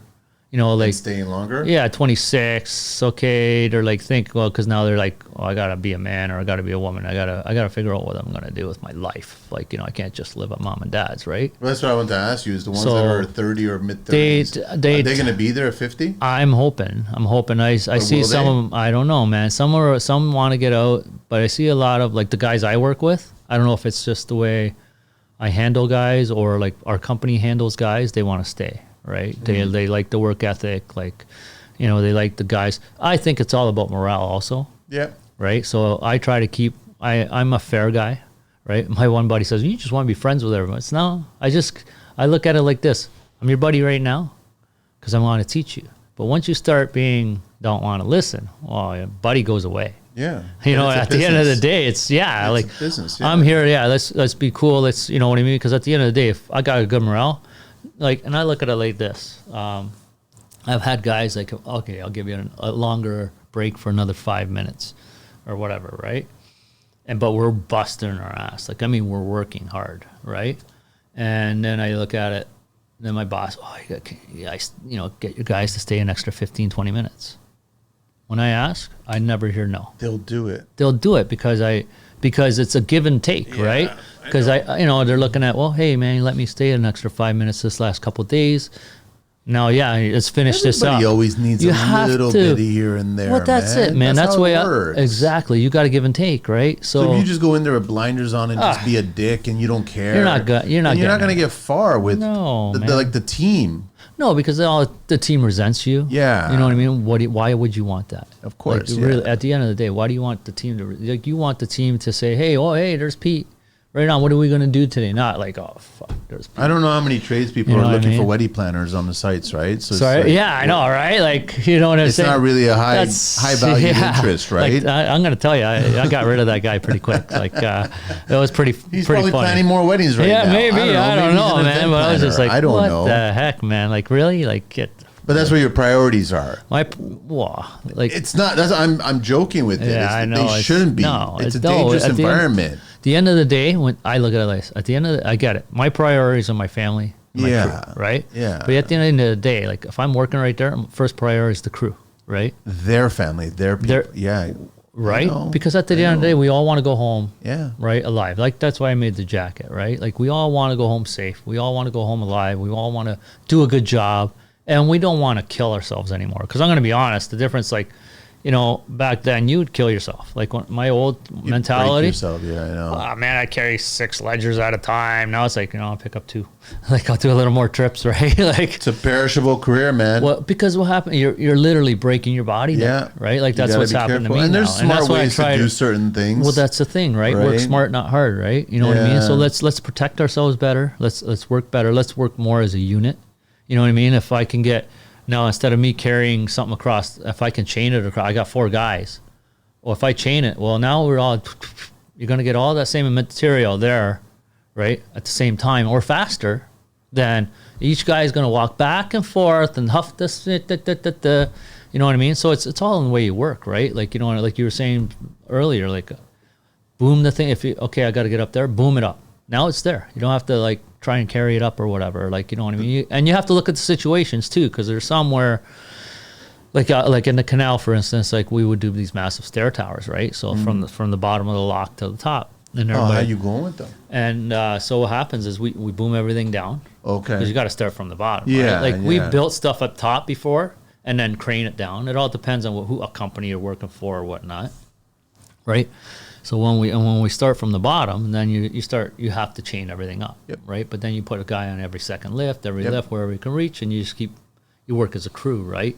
like and staying longer. Yeah, 26. Okay, they're like because now they're like, oh, I gotta be a man or I gotta be a woman. I gotta figure out what I'm gonna do with my life. Like I can't just live at mom and dad's, right? Well, that's what I want to ask you. Is the ones that are 30 or mid 30s, are they gonna be there at 50? I'm hoping. I see some of them. I don't know, man. Some want to get out, but I see a lot of like the guys I work with. I don't know if it's just the way I handle guys or like our company handles guys. They want to stay. Right? Mm-hmm. They like the work ethic, like, they like the guys. I think it's all about morale also. Yeah. Right? So I try to keep, I'm a fair guy, right? My one buddy says, you just want to be friends with everyone. It's no, I look at it like this. I'm your buddy right now because I want to teach you. But once you start don't want to listen, well, your buddy goes away. Yeah. At the end of the day, it's like, business, yeah. I'm here. Yeah. Let's be cool. Let's, you know what I mean? Because at the end of the day, if I got a good morale, and I look at it like this. I've had guys like, okay, I'll give you a longer break for another 5 minutes or whatever, right? But we're busting our ass. We're working hard, right? And then I look at it, and then my boss, get your guys to stay an extra 15, 20 minutes. When I ask, I never hear no. They'll do it. They'll do it because it's a give and take, right? Because they're looking at, well, hey man, let me stay an extra 5 minutes this last couple of days. Now, let's finish this up. Everybody always needs a little bit here and there. Well, that's it, man. That's the way it works. Exactly. You got to give and take, right? So if you just go in there with blinders on and just be a dick and you don't care, you're not going to get far with the team. No, because the team resents you. Yeah. You know what I mean? Why would you want that? Of course. Really, at the end of the day, why do you want the team to? You want the team to say, hey, there's Pete. right now, what are we going to do today? Not like, oh, fuck, there's people. I don't know how many tradespeople are looking for wedding planners on the sites, right? So sorry, like, yeah, I know, right? Like, you know what I'm saying? It's not really a high value interest, right? Like, I'm going to tell you, I got rid of that guy pretty quick. Like, it was pretty He's pretty probably funny. planning more weddings right now. Yeah, maybe. I don't know, man. But I was just like, I don't what know. the heck, man? Like, really? Like, get. But that's where your priorities are. Like it's not. That's I'm joking with it. Yeah, I know. They shouldn't be. No, it's a dangerous environment. At the end of the day, when I look at it like this, at the end of I get it. My priorities are my family, my crew, right? Yeah. But at the end of the day, like if I'm working right there, first priority is the crew, right? Their family, their people. Yeah. Right? Because at the end of the day, we all want to go home, right, alive. Like that's why I made the jacket, right? Like we all want to go home safe. We all want to go home alive. We all want to do a good job. And we don't want to kill ourselves anymore. Because I'm going to be honest, the difference, like, you know, back then you'd kill yourself. Like my old mentality. Break yourself, yeah, I know. Oh, man, I carry 6 ledgers at a time. Now it's like, you know, I'll pick up 2. Like I'll do a little more trips, right? Like it's a perishable career, man. Well, because what happened? You're literally breaking your body down, right? Like that's what's happened to me. And there's now. smart ways to do certain things. Well, that's the thing, right? Work smart, not hard, right? You know what I mean? So let's protect ourselves better. Let's work better. Let's work more as a unit. You know what I mean? If I can get now, instead of me carrying something across, if I can chain it across, I got 4 guys. Well, if I chain it, well, now you're going to get all that same material there, right, at the same time or faster. Then each guy is going to walk back and forth and huff this, you know what I mean? So it's all in the way you work, right? Like, you know, like you were saying earlier, like boom the thing. I got to get up there, boom it up. Now it's there. You don't have to like try and carry it up or whatever. Like, you know what I mean? And you have to look at the situations too, because there's somewhere like in the canal, for instance, like we would do these massive stair towers, right? So from the bottom of the lock to the top. And how you going with them? And so what happens is we boom everything down. Okay. Because you got to start from the bottom. Yeah. Right? Like we built stuff up top before and then crane it down. It all depends on who a company you're working for or whatnot, right? So when we start from the bottom, then you have to chain everything up, right? But then you put a guy on every second lift, lift wherever you can reach, and you work as a crew, right?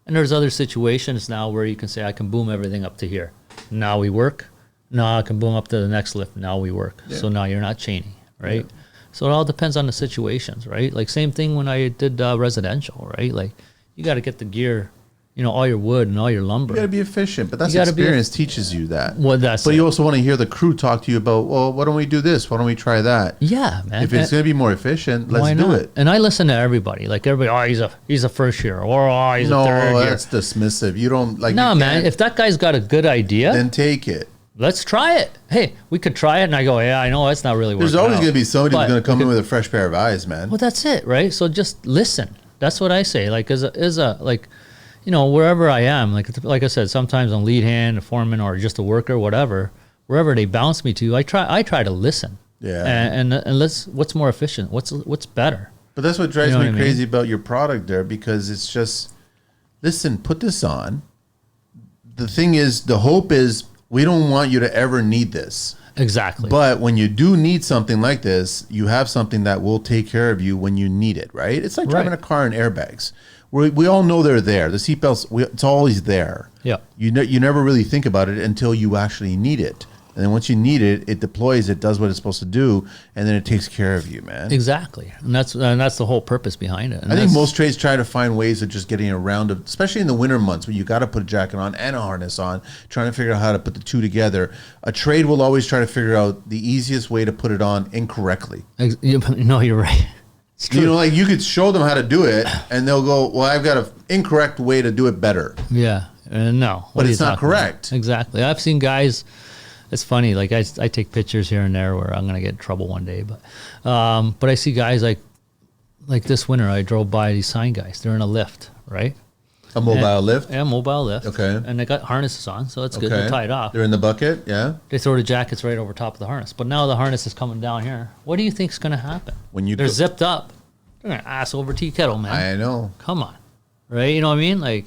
And there's other situations now where you can say, I can boom everything up to here. Now we work. Now I can boom up to the next lift. Now we work. So now you're not chaining, right? So it all depends on the situations, right? Like same thing when I did residential, right? Like you got to get the gear. You know, all your wood and all your lumber. You got to be efficient, but that's experience teaches you that. Well, but you also want to hear the crew talk to you about, well, why don't we do this? Why don't we try that? Yeah, man. If it's going to be more efficient, let's do it. And I listen to everybody. Like everybody, he's a first year, or he's a third year. No, that's dismissive. You don't like. No, man. If that guy's got a good idea, then take it. Let's try it. Hey, we could try it, and I go, yeah, I know it's not really working. There's always going to be somebody who's going to come in with a fresh pair of eyes, man. Well, that's it, right? So just listen. That's what I say. Like as a like. You know, wherever I am, like I said, sometimes I'm lead hand, a foreman, or just a worker, whatever. Wherever they bounce me to, I try to listen. Yeah. And what's more efficient? What's better? But that's what drives me crazy about your product there, because it's just, listen, put this on. The thing is, the hope is we don't want you to ever need this. Exactly. But when you do need something like this, you have something that will take care of you when you need it, right? It's like driving a car in airbags. We all know they're there. The seatbelts, it's always there. Yeah. You never really think about it until you actually need it. And then once you need it, it deploys, it does what it's supposed to do, and then it takes care of you, man. Exactly. And that's the whole purpose behind it. And I think most trades try to find ways of just getting around it, especially in the winter months when you got to put a jacket on and a harness on, trying to figure out how to put the two together. A trade will always try to figure out the easiest way to put it on incorrectly. No, you're right. You know, like you could show them how to do it, and they'll go, "Well, I've got an incorrect way to do it better." Yeah, no, but it's not correct. About? Exactly. I've seen guys. It's funny. Like I take pictures here and there where I'm gonna get in trouble one day, but I see guys like this winter. I drove by these sign guys. They're in a lift, right? A mobile lift? Yeah, mobile lift. Okay. And they got harnesses on, so that's good. They're tied off. They're in the bucket, yeah? They throw the jackets right over top of the harness. But now the harness is coming down here. What do you think's going to happen? They're zipped up. They're going to ass over tea kettle, man. I know. Come on. Right? You know what I mean? Like,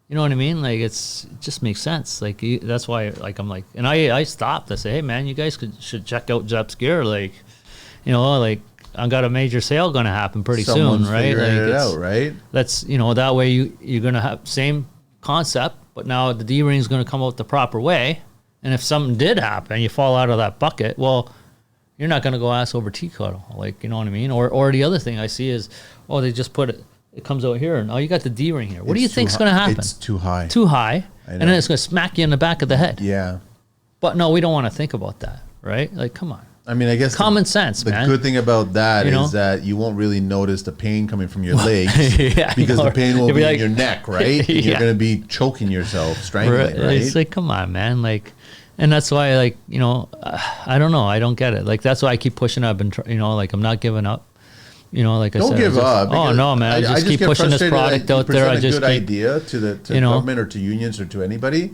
you know what I mean? Like, it just makes sense. Like, that's why, like, I'm like, and I stopped. I say, hey, man, you guys should check out ZeppsGear. Like, you know, like, I got a major sale going to happen pretty soon, right? Like it out, right? That's, you know, that way you're going to have same concept, but now the D-ring is going to come out the proper way. And if something did happen, you fall out of that bucket, well, You're not going to go ass over tea kettle. Like, you know what I mean? Or the other thing I see is, they just put it comes out here, and you got the D ring here. What do you think's going to happen? It's too high. Too high, and then it's going to smack you in the back of the head. Yeah. But no, we don't want to think about that, right? Like, come on. I mean, I guess common sense, man. The good thing about that is that you won't really notice the pain coming from your legs because the pain will be in your neck, right? And you're going to be choking yourself, strangling, right? It's like, come on, man. Like, and that's why, like, I don't know. I don't get it. Like, that's why I keep pushing up and, like, I'm not giving up. Like I said. Don't give up. Oh, no, man. I just keep pushing this product out there. I just keep a good idea to the government or to unions or to anybody.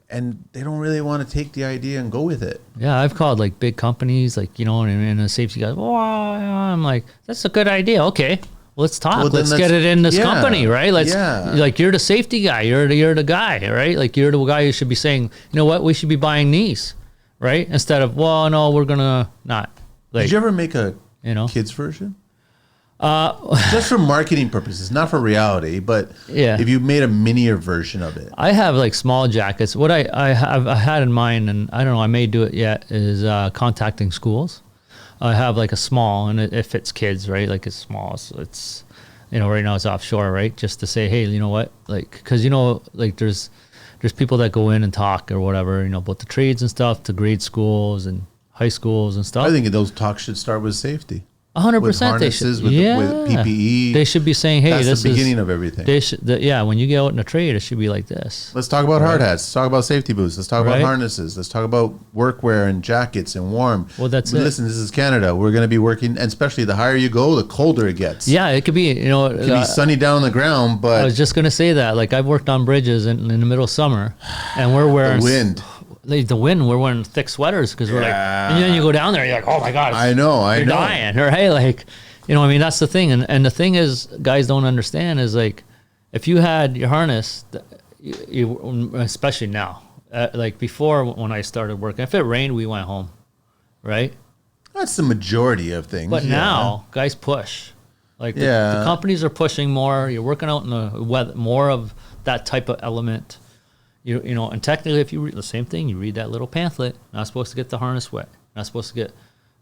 And they don't really want to take the idea and go with it. Yeah, I've called like big companies, like, and the safety guys. Oh, I'm like, that's a good idea. Okay, let's talk. Well, let's get it in this company, right? Like, you're the safety guy. You're the guy, right? Like, you're the guy who should be saying, you know what, we should be buying these, right? Instead of, well, no, we're gonna not. Like, did you ever make a kids version? Just for marketing purposes, not for reality, but if you made a minier version of it. I have like small jackets. What I had in mind, and I don't know, I may do it yet, is contacting schools. I have like a small, and it fits kids, right? Like, it's small, so it's, right now it's offshore, right? Just to say, hey, you know what? Like, because, like there's people that go in and talk or whatever, about the trades and stuff, to grade schools and high schools and stuff. I think those talks should start with safety. 100%. They should, with PPE. They should be saying, "Hey, that's the beginning of everything." They should, when you get out in a trade, it should be like this. Let's talk about hard hats. Let's talk about safety boots. Let's talk about harnesses. Let's talk about workwear and jackets and warm. Well, that's it. Listen, this is Canada. We're going to be working, and especially the higher you go, the colder it gets. Yeah, it could be. It could be sunny down on the ground, but I was just going to say that. Like, I've worked on bridges in the middle of summer, and we're wearing the wind. The wind, we're wearing thick sweaters because we're like, and then you go down there, you're like, oh my god, I know, you're dying, or hey, like. I mean, that's the thing. And the thing is, guys don't understand is, like, if you had your harness, you especially now, like before when I started working, if it rained, we went home, right? That's the majority of things. But now, guys push. Like, the companies are pushing more. You're working out in the weather, more of that type of element. And technically, if you read the same thing, you read that little pamphlet, not supposed to get the harness wet. Not supposed to get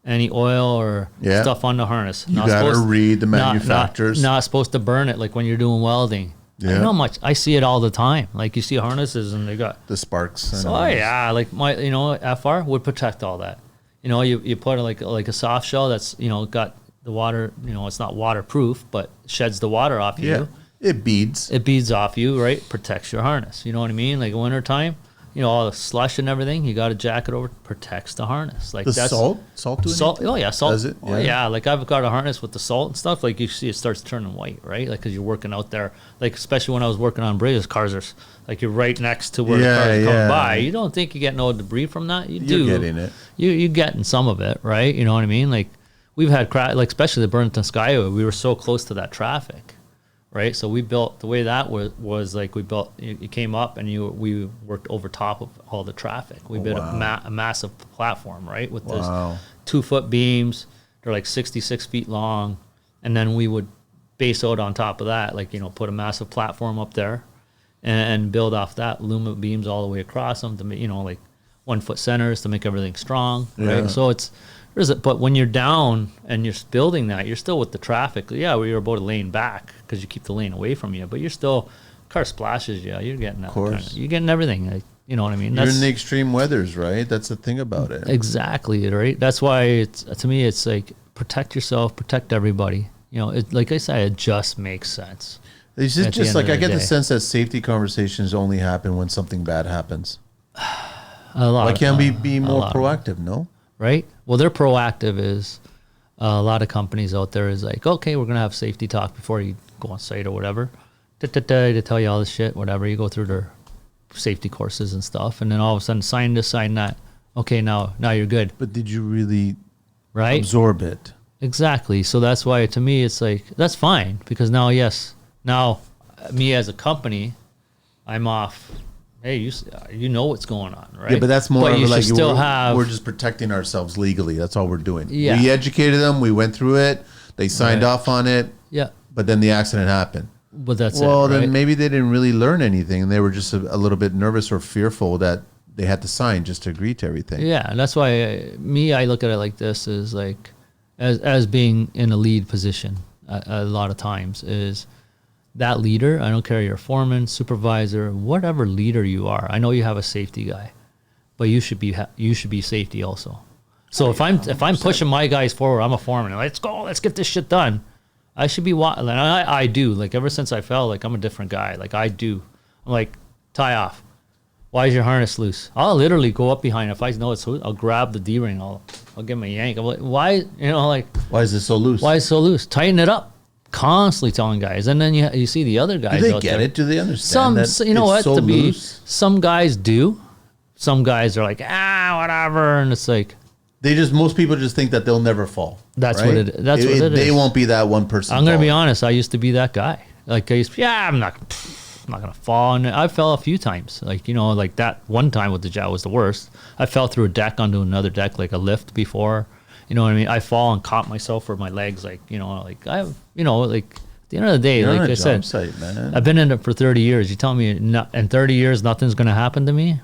any oil or stuff on the harness. You gotta read the manufacturers. Not supposed to burn it, like when you're doing welding. Yeah. I know how much I see it all the time. Like, you see harnesses and they got the sparks. So like my FR would protect all that. You put like a soft shell that's got the water. It's not waterproof, but sheds the water off you. Yeah, it beads. It beads off you, right? Protects your harness. You know what I mean? Like, wintertime. All the slush and everything, you got a jacket over, protects the harness. Like, that's salt doing salt. It? Oh yeah, salt. Does it? Yeah. Oh, yeah, like I've got a harness with the salt and stuff. Like, you see, it starts turning white, right? Like, because you're working out there. Like, especially when I was working on bridges, cars are like, you're right next to where the cars are coming by. You don't think you get no debris from that? You do. You're getting it. You're getting some of it, right? You know what I mean? Like, we've had like especially the Burlington Skyway. We were so close to that traffic. Right, so we built the way that was like, we built. You came up and we worked over top of all the traffic. We built a massive platform, right, with this 2-foot beams. They're like 66 feet long, and then we would base out on top of that, like, put a massive platform up there, and build off that aluminum beams all the way across them to make, like 1-foot centers to make everything strong, right? So but when you're down and you're building that, you're still with the traffic. Yeah, you're about a lane back because you keep the lane away from you, but you're still, car splashes you. You're getting that. Of course. You're getting everything. Like, you know what I mean? You're in the extreme weathers, right? That's the thing about it. Exactly, right? That's why to me, it's like, protect yourself, protect everybody. Like I said, it just makes sense. It's just like, I get the sense that safety conversations only happen when something bad happens. Why can't we be more proactive, no? Right? Well, they're proactive is a lot of companies out there is like, okay, we're going to have safety talk before you go on site or whatever. To tell you all this shit, whatever. You go through their safety courses and stuff, and then all of a sudden, sign this, sign that. Okay, now you're good. But did you really absorb it? Exactly. So that's why, to me, it's like, that's fine, because now me as a company, I'm off. Hey, you know what's going on, right? Yeah, but that's more of like, we're just protecting ourselves legally. That's all we're doing. Yeah. We educated them. We went through it. They signed off on it. Yeah. But then the accident happened. But that's then maybe they didn't really learn anything. And they were just a little bit nervous or fearful that they had to sign just to agree to everything. Yeah, and that's why I look at it like this, is like as being in a lead position a lot of times, is that leader. I don't care, you're a foreman, supervisor, whatever leader you are. I know you have a safety guy, but you should be safety also. So if I'm pushing my guys forward, I'm a foreman. Let's go, let's get this shit done. I should be and I do, like, ever since I fell, like, I'm a different guy. Like, I'm like, tie off. Why is your harness loose? I'll literally go up behind it. If I know it's loose, I'll grab the D-ring. I'll give him a yank. I'm like, why? Why is this so loose? Why is it so loose? Tighten it up. Constantly telling guys, and then you see the other guys. Do they get it? Do they understand? Some guys do. Some guys are like, whatever, and it's like most people just think that they'll never fall. That's right? what it. That's what it is. They won't be that one person. I'm gonna be honest. I used to be that guy. Like, I'm not gonna fall. And I fell a few times. Like, like that one time with the jet was the worst. I fell through a deck onto another deck, like a lift before. You know what I mean? I fall and caught myself for my legs. Like, like I have, like at the end of the day, You're like on a I said, job site, man. I've been in it for 30 years. You tell me in 30 years nothing's gonna happen to me?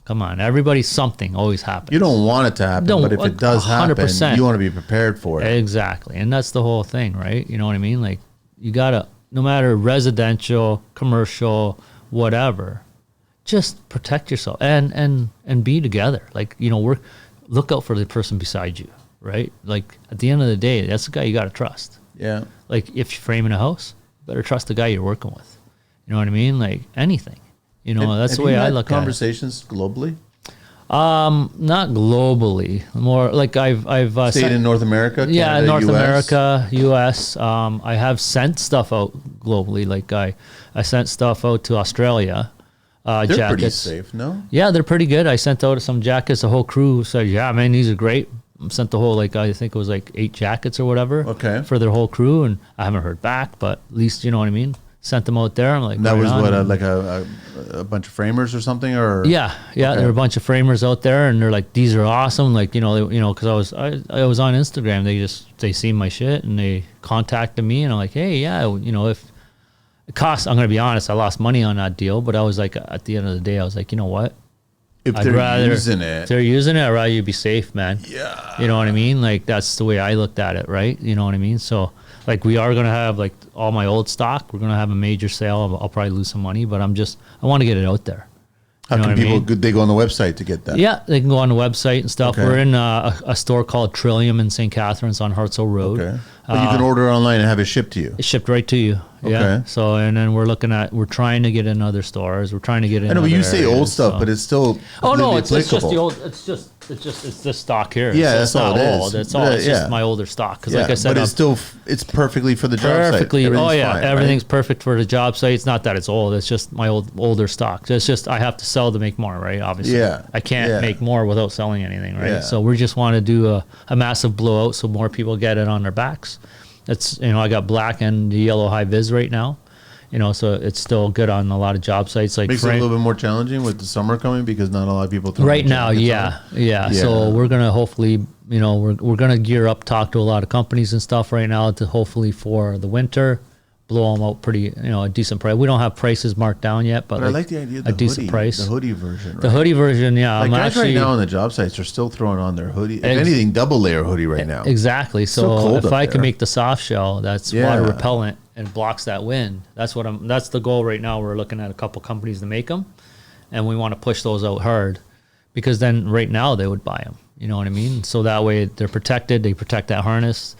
Come on, everybody, something always happens. You don't want it to happen, but if it does happen, 100%. You want to be prepared for it. Exactly, and that's the whole thing, right? You know what I mean? Like, you gotta, no matter residential, commercial, whatever, just protect yourself and be together. Like, look out for the person beside you, right? Like, at the end of the day, that's the guy you gotta trust. Yeah. Like, if you're framing a house, better trust the guy you're working with. You know what I mean? Like, anything. That's the way I look at it. Conversations globally? Not globally. More like I've stayed in North America. Canada, North US. America, US. I have sent stuff out globally. Like I sent stuff out to Australia. They're jackets. pretty safe, no? Yeah, they're pretty good. I sent out some jackets. The whole crew said, "Yeah, man, these are great." Sent the whole, like, I think it was like 8 jackets or whatever. Okay. For their whole crew, and I haven't heard back, but at least, you know what I mean. Sent them out there. I'm like, and that was what, like a bunch of framers or something, or yeah, okay. There were a bunch of framers out there, and they're like, these are awesome. Like, because I was on Instagram. They seen my shit and they contacted me, and I'm like, hey, yeah, if it costs, I'm gonna be honest, I lost money on that deal, but I was like, at the end of the day, I was like, you know what? If they're using it, I'd rather you be safe, man. Yeah. You know what I mean? Like, that's the way I looked at it, right? You know what I mean? So, like, we are going to have, like, all my old stock. We're going to have a major sale. I'll probably lose some money, but I want to get it out there. How can people, they go on the website to get that? Yeah, they can go on the website and stuff. Okay. We're in a store called Trillium in St. Catharines on Hartsel Road. Okay. But you can order online and have it shipped to you. It's shipped right to you. Yeah. Okay. So, and then we're trying to get in other stores. We're trying to get in. I know, but you say old areas, stuff, but it's still. Oh no, it's just the old. It's this stock here. Yeah, it's that's all it old. is. It's all. It's just my older stock. Because like I said, but it's perfectly for the job site. Perfectly. Oh yeah, fine, everything's right? perfect for the job site. It's not that it's old. It's just my older stock. It's just I have to sell to make more, right? Obviously. Yeah. I can't make more without selling anything, right? Yeah. So we just want to do a massive blowout so more people get it on their backs. It's I got black and the yellow high vis right now. So it's still good on a lot of job sites. Like, makes it a little bit more challenging with the summer coming because not a lot of people. Right now, yeah. So we're gonna hopefully, we're gonna gear up, talk to a lot of companies and stuff right now to hopefully for the winter, blow them out pretty, a decent price. We don't have prices marked down yet, but I like the idea of the decent price. The hoodie version. Right? The hoodie version, yeah. Like, guys right now on the job sites are still throwing on their hoodie. If anything, double layer hoodie right now. Exactly. So if I can make the soft shell that's water repellent and blocks that wind, that's the goal right now. We're looking at a couple companies to make them, and we want to push those out hard because then right now they would buy them. You know what I mean? So that way they're protected. They protect that harness.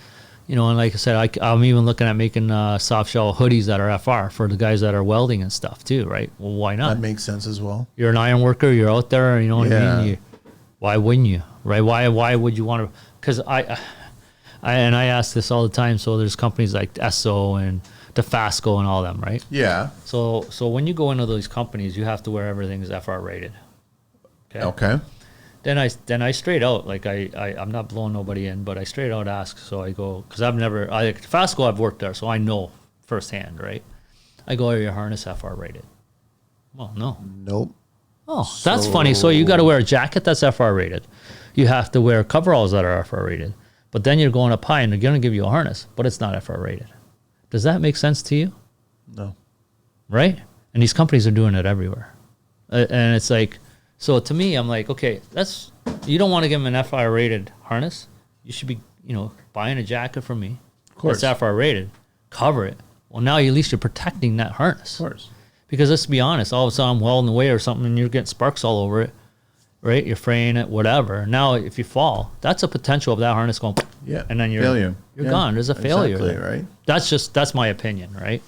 And like I said, I'm even looking at making soft shell hoodies that are FR for the guys that are welding and stuff too, right? Well, why not? That makes sense as well. You're an iron worker. You're out there. You know what I mean? Why wouldn't you, right? Why would you want to? Because I ask this all the time. So there's companies like Esso and DeFasco and all them, right? Yeah. So when you go into those companies, you have to wear everything's FR rated. Okay. Then I straight out, like I'm not blowing nobody in, but I straight out ask. So I go, because Fasco I've worked there, so I know firsthand, right? I go, are your harness FR rated? Well, no. Nope. Oh, that's funny. So you got to wear a jacket that's FR rated. You have to wear coveralls that are FR rated. But then you're going up high and they're going to give you a harness, but it's not FR rated. Does that make sense to you? No. Right? And these companies are doing it everywhere. And it's like, So to me, I'm like, okay, you don't want to give them an FR rated harness. You should be, buying a jacket from me. Of course. That's FR rated. Cover it. Well, now at least you're protecting that harness. Of course. Because let's be honest, all of a sudden I'm welding away or something and you're getting sparks all over it, right? You're fraying it, whatever. Now, if you fall, that's a potential of that harness going, and then you're gone. There's a failure. Exactly, right? That's my opinion, right?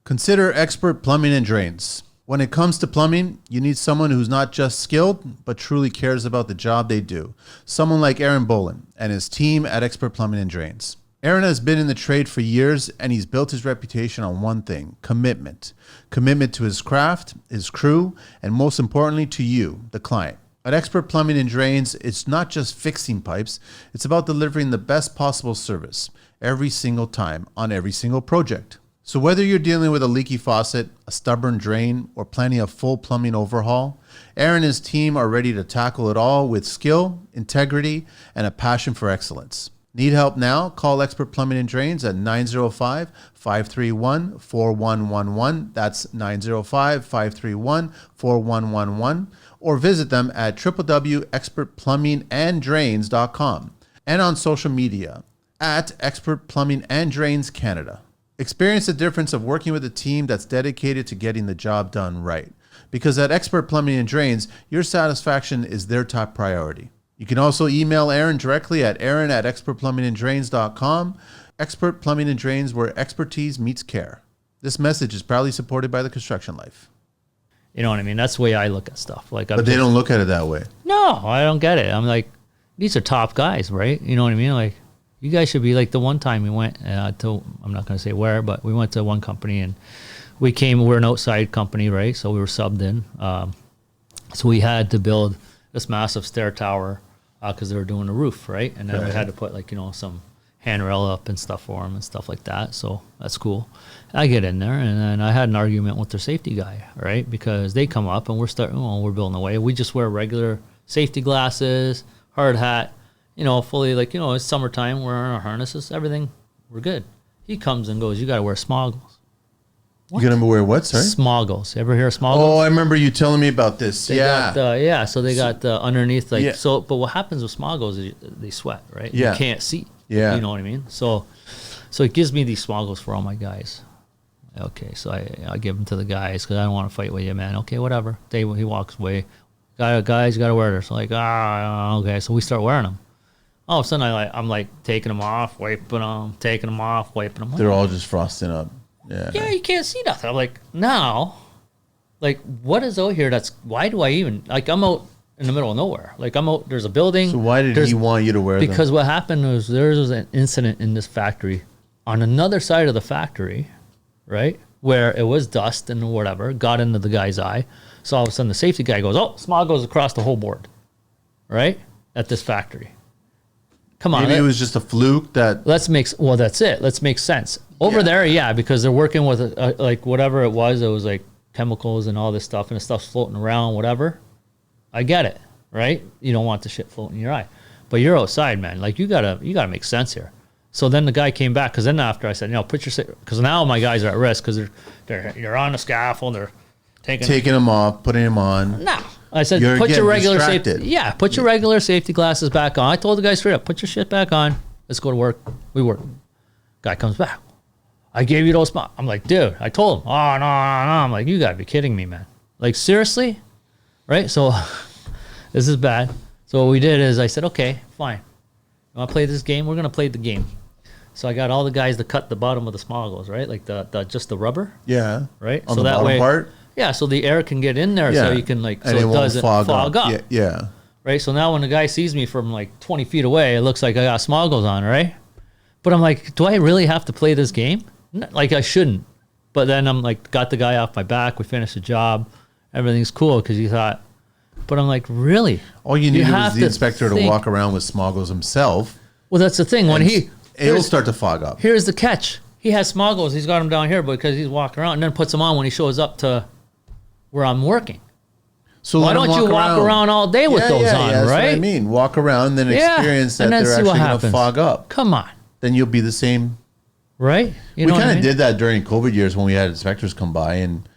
Consider Expert Plumbing and Drains. When it comes to plumbing, you need someone who's not just skilled, but truly cares about the job they do. Someone like Aaron Bolin and his team at Expert Plumbing and Drains. Aaron has been in the trade for years, and he's built his reputation on one thing: commitment. Commitment to his craft, his crew, and most importantly to you, the client. At Expert Plumbing and Drains, it's not just fixing pipes, it's about delivering the best possible service every single time on every single project. So whether you're dealing with a leaky faucet, a stubborn drain, or planning a full plumbing overhaul, Aaron and his team are ready to tackle it all with skill, integrity, and a passion for excellence. Need help now? Call Expert Plumbing and Drains at 905-531-4111. That's 905-531-4111. Or visit them at www.expertplumbinganddrains.com and on social media at Expert Plumbing and Drains Canada. Experience the difference of working with a team that's dedicated to getting the job done right. Because at Expert Plumbing and Drains, your satisfaction is their top priority. You can also email Aaron directly at aaron@expertplumbinganddrains.com. Expert Plumbing and Drains, where expertise meets care. This message is proudly supported by the Construction Life. You know what I mean? That's the way I look at stuff. But they don't look at it that way. No, I don't get it. I'm like, these are top guys, right? You know what I mean? Like, you guys should be like the one time we went to, I'm not going to say where, but we went to one company and we're an outside company, right? So we were subbed in. So we had to build this massive stair tower because they were doing the roof, right? And then we had to put some handrail up and stuff for them and stuff like that. So that's cool. I get in there and then I had an argument with their safety guy, right? Because they come up and we're building away. We just wear regular safety glasses, hard hat, fully it's summertime. We're on our harnesses, everything. We're good. He comes and goes, you got to wear smoggles. What? You got to wear what, sorry? Smoggles. You ever hear of smoggles? Oh, I remember you telling me about this. So they got underneath, but what happens with smoggles is they sweat, right? Yeah. You can't see. Yeah. You know what I mean? So it gives me these smoggles for all my guys. Okay, so I give them to the guys because I don't want to fight with you, man. Okay, whatever. He walks away. Guys, you got to wear this. So okay. So we start wearing them. All of a sudden, I'm like taking them off, wiping them, taking them off, wiping them. They're all just frosting up. Yeah, you can't see nothing. I'm like, now, what is out here? Why do I even, I'm out in the middle of nowhere. I'm out, there's a building. So why did he want you to wear them? Because what happened was there was an incident in this factory on another side of the factory, right, where it was dust and whatever, got into the guy's eye. So all of a sudden the safety guy goes, smog goes across the whole board, right, at this factory. Come on. Maybe it was just a fluke that... that's it. Let's make sense. Over there, because they're working with whatever it was like chemicals and all this stuff and the stuff's floating around, whatever. I get it, right? You don't want the shit floating in your eye. But you're outside, man. You gotta make sense here. So then the guy came back, because then after I said, because now my guys are at risk because you're on the scaffold, they're taking them off, putting them on. No. I said, put your regular safety glasses back on. I told the guy straight up, put your shit back on. Let's go to work. We work. Guy comes back. I gave you those spots. I'm like, dude, I told him. Oh, no. I'm like, you got to be kidding me, man. Seriously? Right? So this is bad. So what we did is I said, okay, fine. You want to play this game? We're going to play the game. So I got all the guys to cut the bottom of the smoggles, right? Just the rubber. Yeah. Right? On so the that bottom way, part? Yeah, so the air can get in there so you can so it doesn't fog up. Yeah. Right? So now when the guy sees me from 20 feet away, it looks like I got smoggles on, right? But I'm like, do I really have to play this game? I shouldn't. But then I'm got the guy off my back. We finished the job. Everything's cool because he thought, but I'm like, really? All you needed was the inspector to walk around with smoggles himself. Well, that's the thing. It'll start to fog up. Here's the catch. He has smoggles. He's got them down here because he's walking around and then puts them on when he shows up to where I'm working. So why don't you walk around all day with those on, that's right? What I mean, walk around, then experience that they're actually going to fog up. Come on. Then you'll be the same. Right? We kind of did that during COVID years when we had inspectors come by, and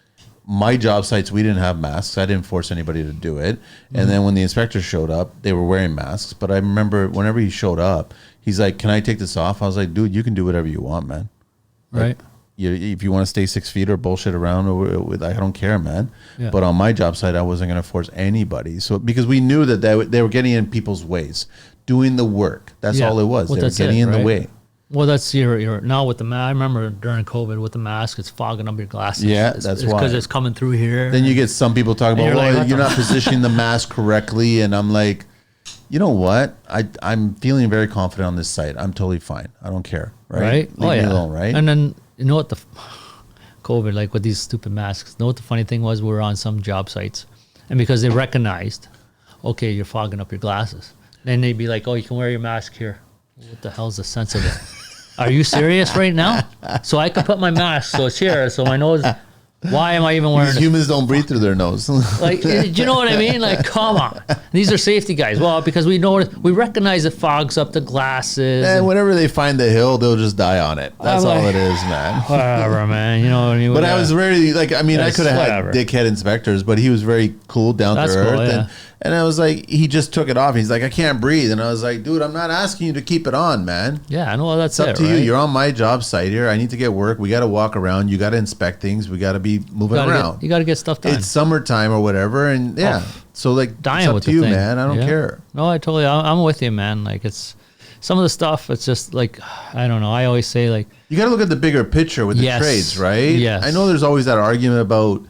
my job sites, we didn't have masks. I didn't force anybody to do it. And then when the inspector showed up, they were wearing masks. But I remember whenever he showed up, he's like, "Can I take this off?" I was like, "Dude, you can do whatever you want, man. Right. If you want to stay 6 feet or bullshit around, I don't care, man." Yeah. But on my job site, I wasn't going to force anybody. So because we knew that they were getting in people's ways, doing the work. That's all it was. Well, they were getting in the way. Well, that's your now with the mask. I remember during COVID with the mask, it's fogging up your glasses. Yeah, that's why. Because it's coming through here. Then you get some people talking about, you're like, you're not positioning the mask correctly. And I'm like, you know what? I'm feeling very confident on this site. I'm totally fine. I don't care. Right? Leave me alone, right? And then, you know what, COVID, like with these stupid masks, you know what the funny thing was? We were on some job sites. And because they recognized, okay, you're fogging up your glasses. Then they'd be like, oh, you can wear your mask here. What the hell's the sense of it? Are you serious right now? So I could put my mask, so it's here, so my nose. Why am I even wearing Because humans don't breathe through their nose. Like, do you know what I mean? Like, come on. These are safety guys. Well, because we recognize it fogs up the glasses. And whenever they find the hill, they'll just die on it. That's all it is, man. Whatever, man. You know what I mean? But I was very, like, I mean, I could have had dickhead inspectors, but he was very cool, down to earth. Cool, yeah. And I was like, he just took it off. He's like, I can't breathe. And I was like, dude, I'm not asking you to keep it on, man. Yeah, I know that's it's up to you. You're on my job site here. I need to get work. We got to walk around. You got to inspect things. We got to be moving around. You got to get stuff done. It's summertime or whatever. And so like, dying it's up to you, man. I don't care. No, I'm with you, man. Like, it's some of the stuff, it's just like, I don't know. I always say, like, you got to look at the bigger picture with the trades, right? Yes. I know there's always that argument about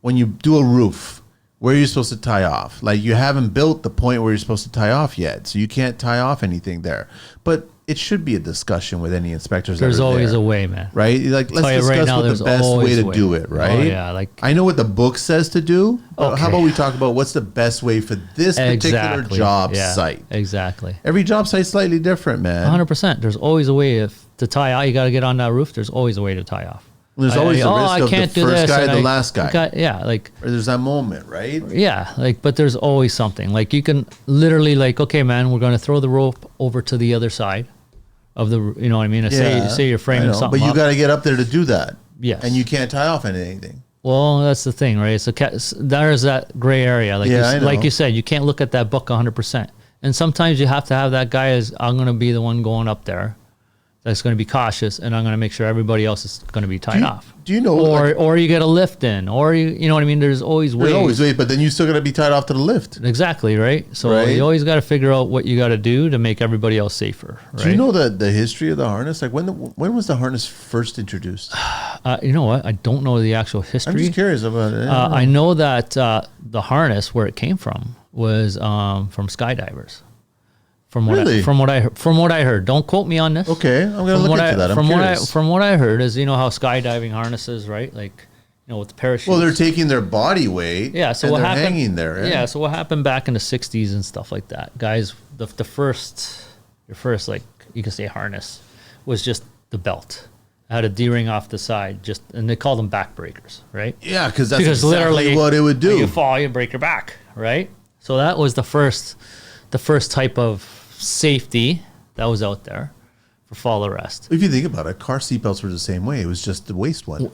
when you do a roof, where are you supposed to tie off? Like, you haven't built the point where you're supposed to tie off yet, so you can't tie off anything there. But it should be a discussion with any inspectors. There's always a way, man. Right? Like, let's discuss what the best way to do it, right? Oh, yeah. Like, I know what the book says to do. Okay. How about we talk about what's the best way for this particular job site? Exactly. Every job site's slightly different, man. 100%. There's always a way to tie off. You got to get on that roof. There's always a way to tie off. There's always the risk of the first guy and the last guy. Like, or there's that moment, right? Yeah, like, but there's always something. Like, you can literally, like, okay, man, we're going to throw the rope over to the other side of the, you know what I mean? Say you're framing something but you got to get up there to do that. Yes. And you can't tie off anything. Well, that's the thing, right? So there's that gray area. Like, like you said, you can't look at that book 100%. And sometimes you have to have that guy as, I'm going to be the one going up there that's going to be cautious, and I'm going to make sure everybody else is going to be tied off. Do you know? Or you get a lift in, or you know what I mean? There's always ways. There's always ways, but then you still got to be tied off to the lift. Exactly, right? So you always got to figure out what you got to do to make everybody else safer, right? Do you know the history of the harness? Like, when was the harness first introduced? You know what? I don't know the actual history. I'm just curious about it. I know that the harness, where it came from, was from skydivers. From what I heard, don't quote me on this. Okay, I'm gonna look into that. I'm curious. From what I heard is, you know how skydiving harnesses, right? Like, you know, with the parachute. Well, they're taking their body weight. Yeah, so and what they're happened? Hanging there. Yeah, so what happened back in the '60s and stuff like that, guys? Your first, like, you can say harness was just the belt. It had a D-ring off the side, and they called them backbreakers, right? Yeah, because that's exactly what it would do. When you fall, you break your back, right? So that was the first type of safety that was out there for fall arrest. If you think about it, car seatbelts were the same way. It was just the waist one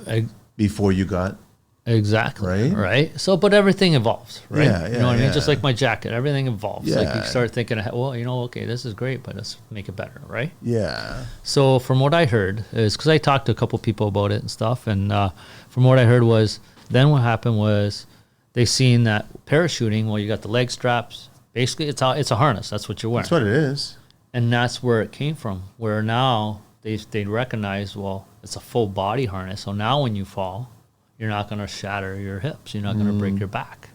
before you got right. So, but everything evolves, right? Yeah, you know what I mean? Just like my jacket, everything evolves. Yeah. Like, you start thinking, well, you know, okay, this is great, but let's make it better, right? Yeah. So from what I heard is, because I talked to a couple people about it and stuff, and from what I heard was, then what happened was they seen that parachuting. Well, you got the leg straps. Basically, it's a harness. That's what you're wearing. That's what it is. And that's where it came from. Where now they recognize, well, it's a full body harness. So now when you fall, you're not going to shatter your hips. You're not going to break your back.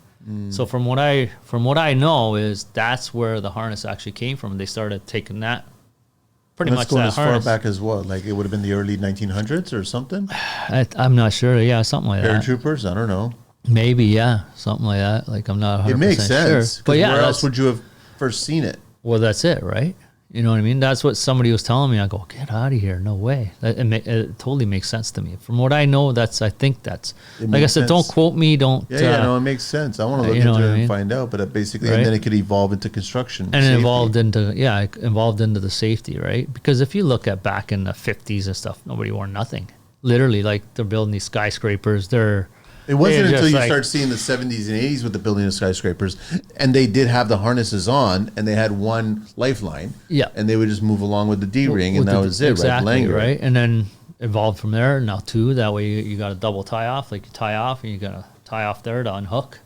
So from what I know is that's where the harness actually came from. They started taking that pretty much going that as harness. far back as what? Like, it would have been the early 1900s or something? I'm not sure. Yeah, something like that. Paratroopers? I don't know. Maybe, yeah, something like that. Like, I'm not 100% It makes sense. sure. But yeah, where else would you have first seen it? Well, that's it, right? You know what I mean? That's what somebody was telling me. I go, get out of here. No way. It totally makes sense to me. From what I know, I think that's, like I said, don't quote me. Don't. No, it makes sense. I want to look into it and find out. But basically, and then it could evolve into construction. And it evolved into the safety, right? Because if you look at back in the 50s and stuff, nobody wore nothing. Literally, like, they're building these skyscrapers. They're It wasn't They until just you like- start seeing the 70s and 80s with the building of skyscrapers, and they did have the harnesses on, and they had one lifeline. Yeah. And they would just move along with the D-ring, and with that the- was it, exactly, right? right? And then evolved from there. Now two, that way you got a double tie off, like you tie off and you got to tie off there to unhook,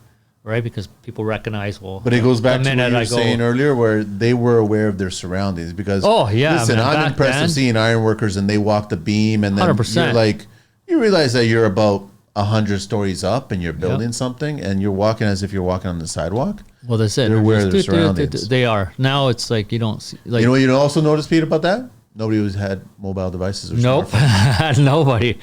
right? Because people recognize, well, But it goes back the to what minute you were I go- saying earlier, where they were aware of their surroundings. Because, Oh, yeah, listen, man, I'm back impressed then- with seeing iron workers, and they walk the beam, and then 100%. you're like, you realize that you're about 100 stories up, and you're building something, and you're walking as if you're walking on the sidewalk. Well, that's it. They're aware of their Just- surroundings. They are. Now it's like you don't see, like, You know what you also notice, Pete, about that? Nobody who's had mobile devices. Or nope, smartphones. nobody.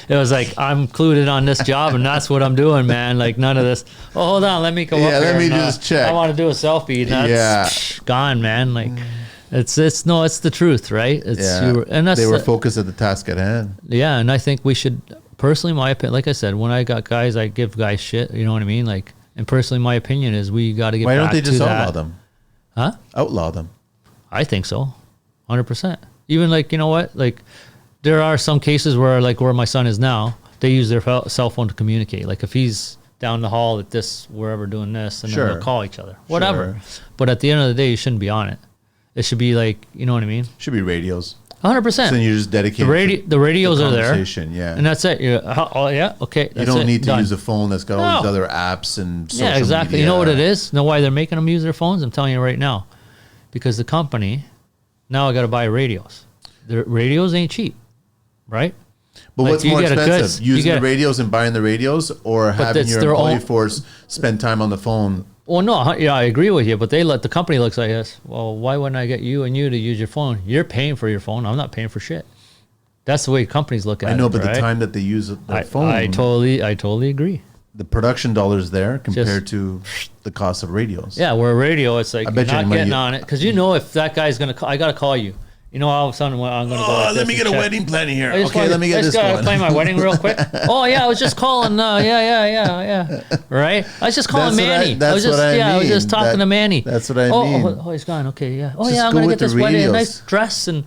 It was like, I'm included on this job and that's what I'm doing, man. Like none of this. Oh, hold on, let me go up let here me and, just check. I want to do a selfie. And that's gone, man. Like it's the truth, right? It's and that's they were focused at the task at hand. yeah, and I think we should personally, my opinion, like I said, when I got guys, I give guys shit. You know what I mean? Like, and personally, my opinion is we got to get. Why back don't they just to outlaw that. them? Huh? Outlaw them. I think so, 100%. Even like, you know what? Like, there are some cases where, like, where my son is now, they use their cell phone to communicate. Like, if he's down the hall at this, wherever doing this, and then they'll call each other, whatever. Sure. But at the end of the day, you shouldn't be on it. It should be like, you know what I mean? Should be radios. 100%. So then you just dedicate the radios are there, conversation, yeah. and that's it. Oh yeah, okay. That's You don't it, need to done. use a phone that's got all these No. other apps and social Yeah, exactly. media. You know what it is? Know why they're making them use their phones? I'm telling you right now, because the company now I got to buy radios. The radios ain't cheap, right? But Like, what's you more get a expensive, you using get the radios and buying the radios, or having it's your their employee own- force spend time on the phone? Well, no, yeah, I agree with you, but the company looks like this. Well, why wouldn't I get you and you to use your phone? You're paying for your phone. I'm not paying for shit. That's the way companies look at it. I know, but right? the time that they use their phone, I totally agree. the production dollars there compared to the cost of radios. Yeah, where a radio, it's like I you're bet you not any money getting you- on it because you know if that guy's gonna call, I gotta call you. You know, all of a sudden I'm gonna go. Oh, like let this me and get a check. wedding planning here. I just Okay, wanted- let me I get just this gotta going. plan my wedding real quick. Oh yeah, I was just calling. Yeah. Right? I was just calling That's what I- Manny. that's I was just what I I was mean. just talking That- to Manny. that's what I oh, mean. Oh, he's gone. Okay, yeah. Oh Just yeah, I'm go gonna with get this the wedding, a radios. nice dress, and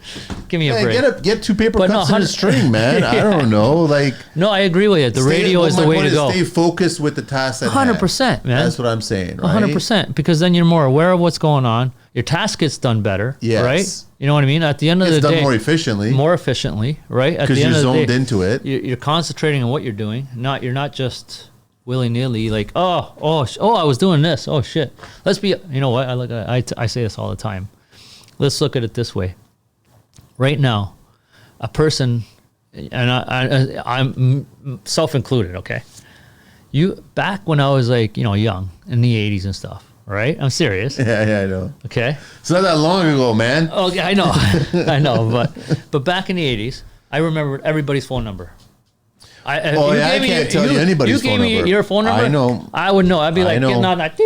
give me a Hey, break. get two paper But no, cups and a 100 string, man. I don't know. Like, No, I agree with you. The radio is the way to go. Stay focused with the task at hand. 100%, man. That's what I'm saying, right? 100%, because then you're more aware of what's going on. Your task gets done better, Yes. right? You know what I mean? At the end of It's the done day, more efficiently right? At because the you're end of the zoned day, into it. you're concentrating on what you're doing. You're not just willy nilly like I was doing this. Oh shit. Let's be. You know what? I say this all the time. Let's look at it this way. Right now, a person, and I'm self-included. Okay. You back when I was like young in the 80s and stuff. Right? I'm serious. Yeah, I know. Okay. It's not that long ago, man. Oh, yeah, I know. I know. But back in the 80s, I remembered everybody's phone number. I can't tell you anybody's phone number. You gave me your phone number? I know. I would know. I'd be like getting on that.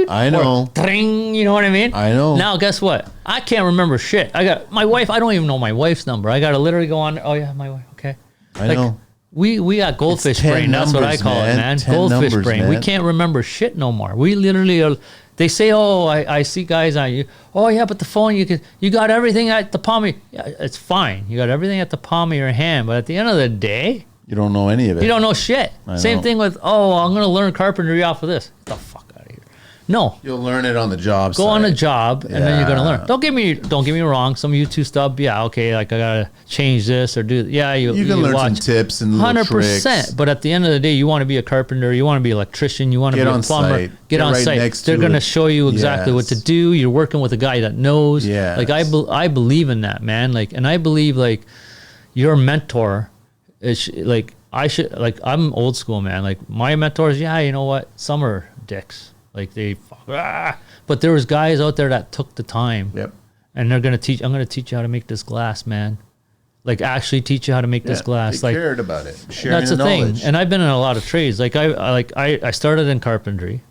I know. Or ding, you know what I mean? I know. Now, guess what? I can't remember shit. I got my wife. I don't even know my wife's number. I got to literally go on. Oh, yeah, my wife. Okay. I know. We got goldfish 10 brain. That's what I numbers, call it, man. 10 Goldfish numbers, brain. We man. can't remember shit no more. We literally are. They say, "Oh, I see guys on you. Oh yeah, but the phone you got everything at the palm of yeah, it's fine. You got everything at the palm of your hand, but at the end of the day, You don't know any of it. you don't know shit. Same know. thing with I'm gonna learn carpentry off of this. Get the fuck out of here. No, You'll learn it on the job. go on a site. job and then you're gonna Yeah. learn. Don't get me wrong. Some YouTube stuff, yeah, okay, like I gotta change this or do. Yeah, You can learn some tips and little tricks. 100%. But at the end of the day, you want to be a carpenter, you want to be an electrician, you want to Get be a on plumber. site. Get Get on right site. next They're to going to it. show you exactly what to Yes. do. You're working with a guy that knows. Yes. Like I believe in that, man. Like, and I believe like your mentor is like I should like I'm old school, man. Like my mentors, yeah, you know what? Some are dicks. Like but there was guys out there that took the time. Yep. And they're gonna teach. I'm gonna teach you how to make this glass, man. Like actually teach you how to make this glass. They Like cared about it. Sharing that's the the thing. knowledge. And I've been in a lot of trades. Like I started in carpentry.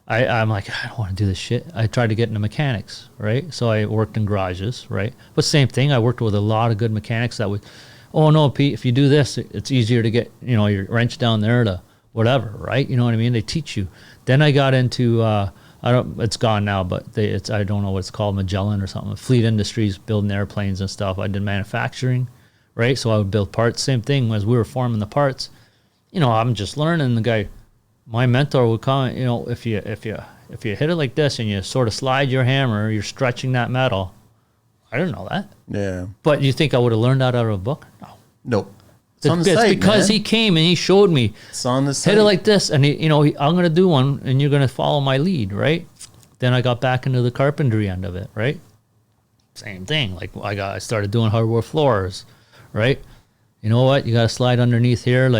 I'm like I don't want to do this shit. I tried to get into mechanics, right? So I worked in garages, right? But same thing. I worked with a lot of good mechanics that would, oh no, Pete, if you do this, it's easier to get your wrench down there to whatever, right? You know what I mean? They teach you. Then I got into it's gone now, but I don't know what it's called, Magellan or something. Fleet Industries, building airplanes and stuff. I did manufacturing, right? So I would build parts. Same thing as we were forming the parts. I'm just learning. The guy, my mentor would comment, if you hit it like this and you sort of slide your hammer, you're stretching that metal. I didn't know that. Yeah. But you think I would have learned that out of a book? No. Nope. It's on the site, because man. he came and he showed me. It's on the site. Hit it like this, and I'm going to do one, and you're going to follow my lead, right? Then I got back into the carpentry end of it, right? Same thing. Like I started doing hardwood floors, right? You know what? You got to slide underneath here,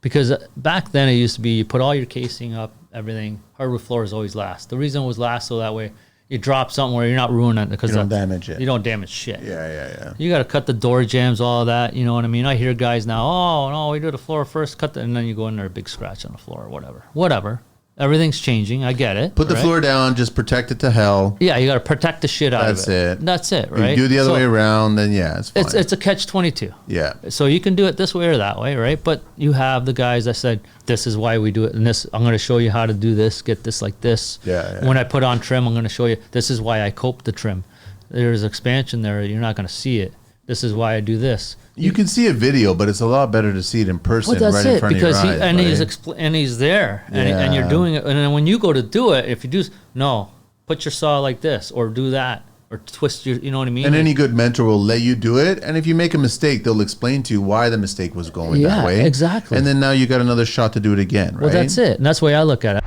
because back then it used to be you put all your casing up, everything. Hardwood floors always last. The reason it was last so that way you drop something where you're not ruining it because you don't damage it. You don't damage shit. Yeah. You got to cut the door jambs, all of that. You know what I mean? I hear guys now, oh no, we do the floor first, and then you go in there, a big scratch on the floor or whatever. Everything's changing. I get it. Put the floor down. Just protect it to hell. Yeah, you got to protect the shit out of it. That's it, right? If you do the other way around, then it's fine. It's a catch-22. Yeah. So you can do it this way or that way, right? But you have the guys that said, this is why we do it, and this, I'm going to show you how to do this, get this like this. Yeah. When I put on trim, I'm going to show you, this is why I cope the trim. There's expansion there. You're not going to see it. This is why I do this. You can see a video, but it's a lot better to see it in person, well, that's right it, in front of your eyes. and he's there, and you're doing it. And then when you go to do it, if you do, put your saw like this, or do that, or twist your, you know what I mean? And any good mentor will let you do it. And if you make a mistake, they'll explain to you why the mistake was going that way. Exactly. And then now you got another shot to do it again, right? Well, that's it. And that's the way I look at it.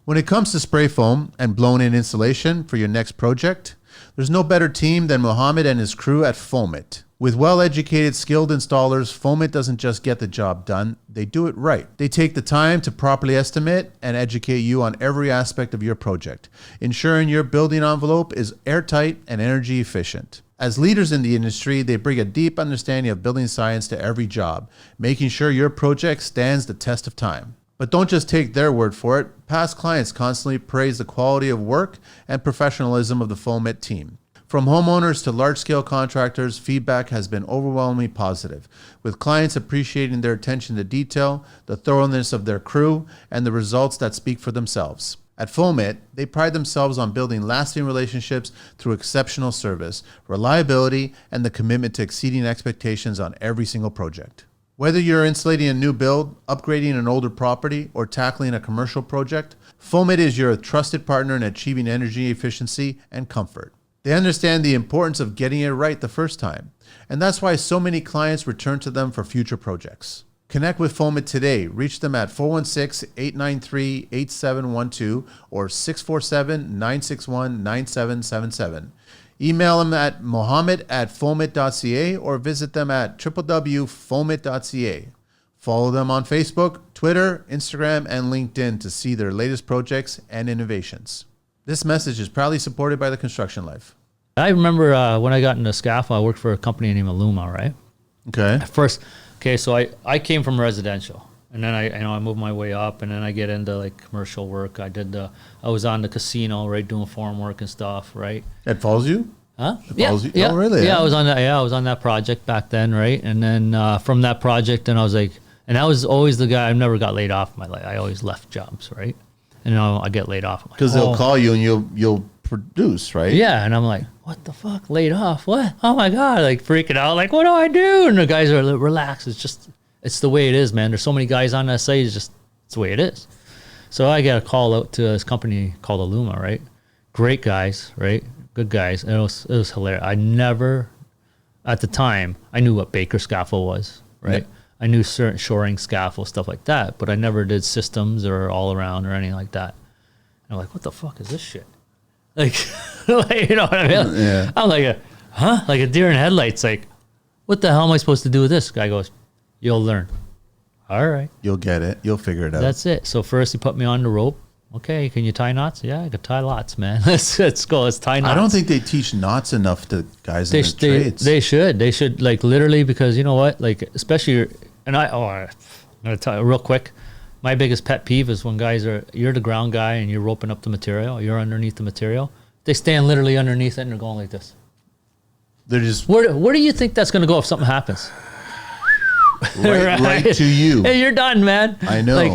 When it comes to spray foam and blown-in insulation for your next project, there's no better team than Mohammed and his crew at Foamit. With well-educated, skilled installers, Foamit doesn't just get the job done, they do it right. They take the time to properly estimate and educate you on every aspect of your project, ensuring your building envelope is airtight and energy efficient. As leaders in the industry, they bring a deep understanding of building science to every job, making sure your project stands the test of time. But don't just take their word for it. Past clients constantly praise the quality of work and professionalism of the Foamit team. From homeowners to large-scale contractors, feedback has been overwhelmingly positive, with clients appreciating their attention to detail, the thoroughness of their crew, and the results that speak for themselves. At Foamit, they pride themselves on building lasting relationships through exceptional service, reliability, and the commitment to exceeding expectations on every single project. Whether you're insulating a new build, upgrading an older property, or tackling a commercial project, Foamit is your trusted partner in achieving energy efficiency and comfort. They understand the importance of getting it right the first time, and that's why so many clients return to them for future projects. Connect with Foamit today. Reach them at 416-893-8712 or 647-961-9777. Email them at mohammed@foamit.ca or visit them at www.foamit.ca. Follow them on Facebook, Twitter, Instagram, and LinkedIn to see their latest projects and innovations. This message is proudly supported by the Construction Life. I remember when I got into scaffold, I worked for a company named Aluma, right? Okay. So I came from residential. And then I moved my way up, and then I get into like commercial work. I was on the casino, right, doing farm work and stuff, right. At Fallsview? Huh? Yeah. Oh, really? Yeah, I was on that. Yeah, I was on that project back then, right. And then from that project, then I was like, and I was always the guy. I never got laid off in my life. I always left jobs, right. And I get laid off because they'll call you and you'll produce, right? Yeah, and I'm like, what the fuck, laid off? What? Oh my god, like freaking out, like what do I do? And the guys are like, relax. It's the way it is, man. There's so many guys on that site. It's the way it is. So I got a call out to this company called Aluma, right? Great guys, right? Good guys. And it was hilarious. I never, at the time, I knew what Baker scaffold was, right? Yeah. I knew certain shoring scaffold, stuff like that, but I never did systems or all around or anything like that. And I'm like, what the fuck is this shit? Like, you know what I mean? Yeah. I'm like, like a deer in headlights. Like, what the hell am I supposed to do with this? Guy goes, you'll learn. All right. You'll get it. You'll figure it out. That's it. So first he put me on the rope. Okay, can you tie knots? Yeah, I could tie lots, man. Let's go. Let's tie knots. I don't think they teach knots enough to guys in the trades. They should. They should, like, literally, because you know what? Like, especially, I'm going to tell you real quick. My biggest pet peeve is when guys you're the ground guy and you're roping up the material. You're underneath the material. They stand literally underneath it and they're going like this. They're just... Where do you think that's going to go if something happens? right to you. Hey, you're done, man. I know. Like,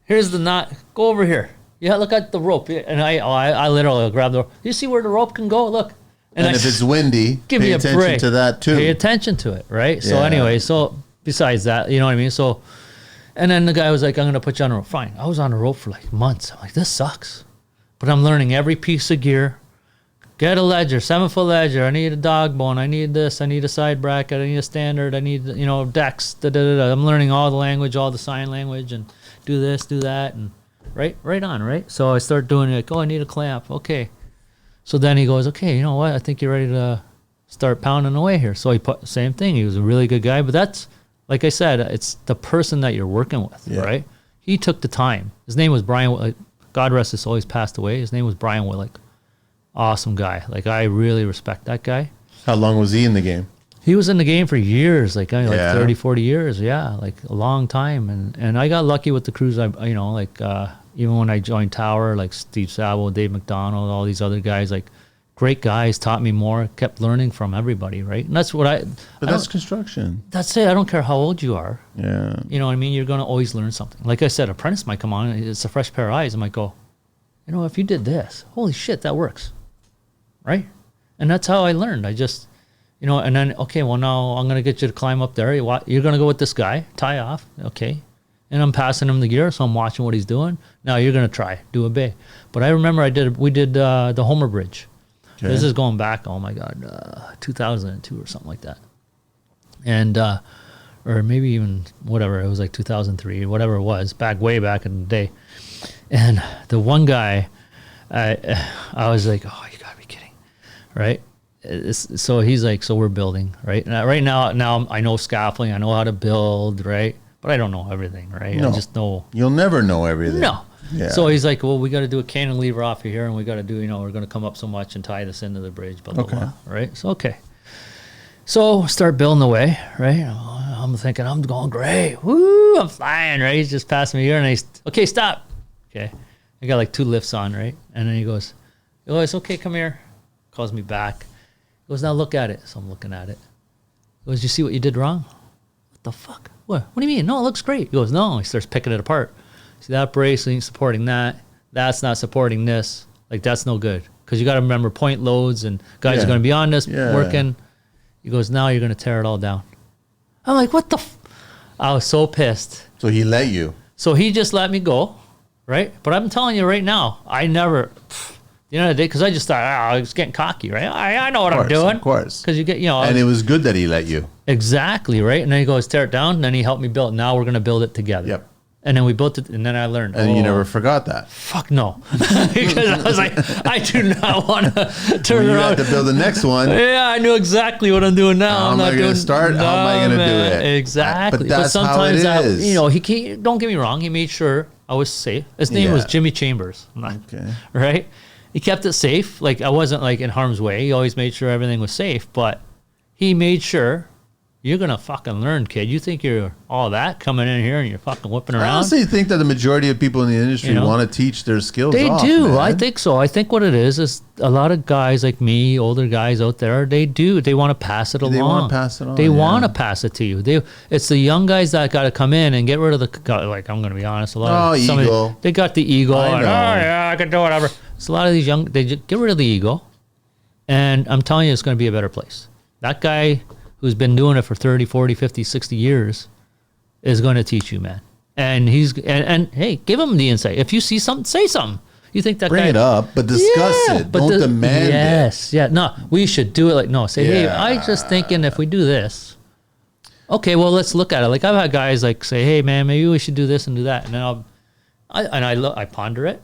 here's the knot. Go over here. Yeah, look at the rope. And I literally grab the rope. You see where the rope can go? Look. And if it's windy, pay attention to that too. Pay attention to it, right? So anyway, so besides that, you know what I mean? So, and then the guy was like, I'm going to put you on a rope. Fine. I was on a rope for like months. I'm like, this sucks. But I'm learning every piece of gear. Get a ledger, 7-foot ledger. I need a dog bone. I need this. I need a side bracket. I need a standard. I need, decks. I'm learning all the language, all the sign language, and do this, do that, and right on, right? So I start doing it. Like, I need a clamp. Okay. So then he goes, okay, you know what? I think you're ready to start pounding away here. So he put same thing. He was a really good guy, but that's, like I said, it's the person that you're working with, right? He took the time. His name was Brian. God rest his soul. He's passed away. His name was Brian Willick. Awesome guy. Like, I really respect that guy. How long was he in the game? He was in the game for years, like 30, 40 years. Yeah, like a long time. And I got lucky with the crews. Even when I joined Tower, like Steve Sabo, Dave McDonald, all these other guys, like great guys, taught me more, kept learning from everybody, right? And that's what But that's construction. That's it. I don't care how old you are. Yeah. You know what I mean? You're going to always learn something. Like I said, apprentice might come on, it's a fresh pair of eyes. I might go, if you did this, holy shit, that works. Right? And that's how I learned. I just, and then, okay, well, now I'm going to get you to climb up there. You're going to go with this guy, tie off. Okay. And I'm passing him the gear, so I'm watching what he's doing. Now you're going to do a bay. But I remember we did the Homer Bridge. Okay. This is going back, oh my God, 2002 or something like that. And, or maybe even whatever, it was like 2003, whatever it was, way back in the day. And the one guy, I was like, oh, you got to be kidding, right? So he's like, so we're building, right? And right now I know scaffolding, I know how to build, right? But I don't know everything, right? No. I just know. You'll never know everything. No. Yeah. So he's like, well, we got to do a cantilever off of here, and we got to do, we're going to come up so much and tie this into the bridge, blah, blah, blah, right? So, okay. So start building away, right? I'm thinking, I'm going great. Woo, I'm flying, right? He's just passing me here, and okay, stop. Okay. I got like 2 lifts on, right? And then he goes, it's okay, come here. Calls me back. He goes, now look at it. So I'm looking at it. He goes, you see what you did wrong? What the fuck? What do you mean? No, it looks great. He goes, no. He starts picking it apart. See, that brace ain't supporting that. That's not supporting this. Like, that's no good. Because you got to remember point loads and guys are going to be on this working. He goes, now you're going to tear it all down. I'm like, what the I was so pissed. So he let you. So he just let me go, right? But I'm telling you right now, I never, because I just thought, I was getting cocky, right? I know what I'm doing. Of course. Because you get, and it was good that he let you. Exactly, right? And then he goes, tear it down. And then he helped me build. Now we're going to build it together. Yep. And then we built it, and then I learned. And you never forgot that. Fuck no. Because I was like, I do not want to turn around. You have to build the next one. Yeah, I knew exactly what I'm doing now. How am I going to start? How am I going to do it? Exactly. But that's sometimes how it is. He don't get me wrong. He made sure I was safe. His name was Jimmy Chambers. Okay. Right? He kept it safe. Like, I wasn't like in harm's way. He always made sure everything was safe. But he made sure. You're going to fucking learn, kid. You think you're all that coming in here and you're fucking whipping around? I honestly think that the majority of people in the industry want to teach their skills They off, do. man. I think so. I think what it is a lot of guys like me, older guys out there, they do. They want to pass it along. They want to pass it on. They want to pass it to you. It's the young guys that got to come in and get rid of like, I'm going to be honest, a lot of ego. They got the ego. I know. I can do whatever. So a lot of these young, they just get rid of the ego. And I'm telling you, it's going to be a better place. That guy who's been doing it for 30, 40, 50, 60 years is going to teach you, man. And and hey, give him the insight. If you see something, say something. You think that Bring guy... it up, but discuss it. Don't demand it. Yes, yeah. No, we should do it like, no, say, hey, I just thinking if we do this, okay, well, let's look at it. Like, I've had guys like say, hey, man, maybe we should do this and do that. And then I ponder it.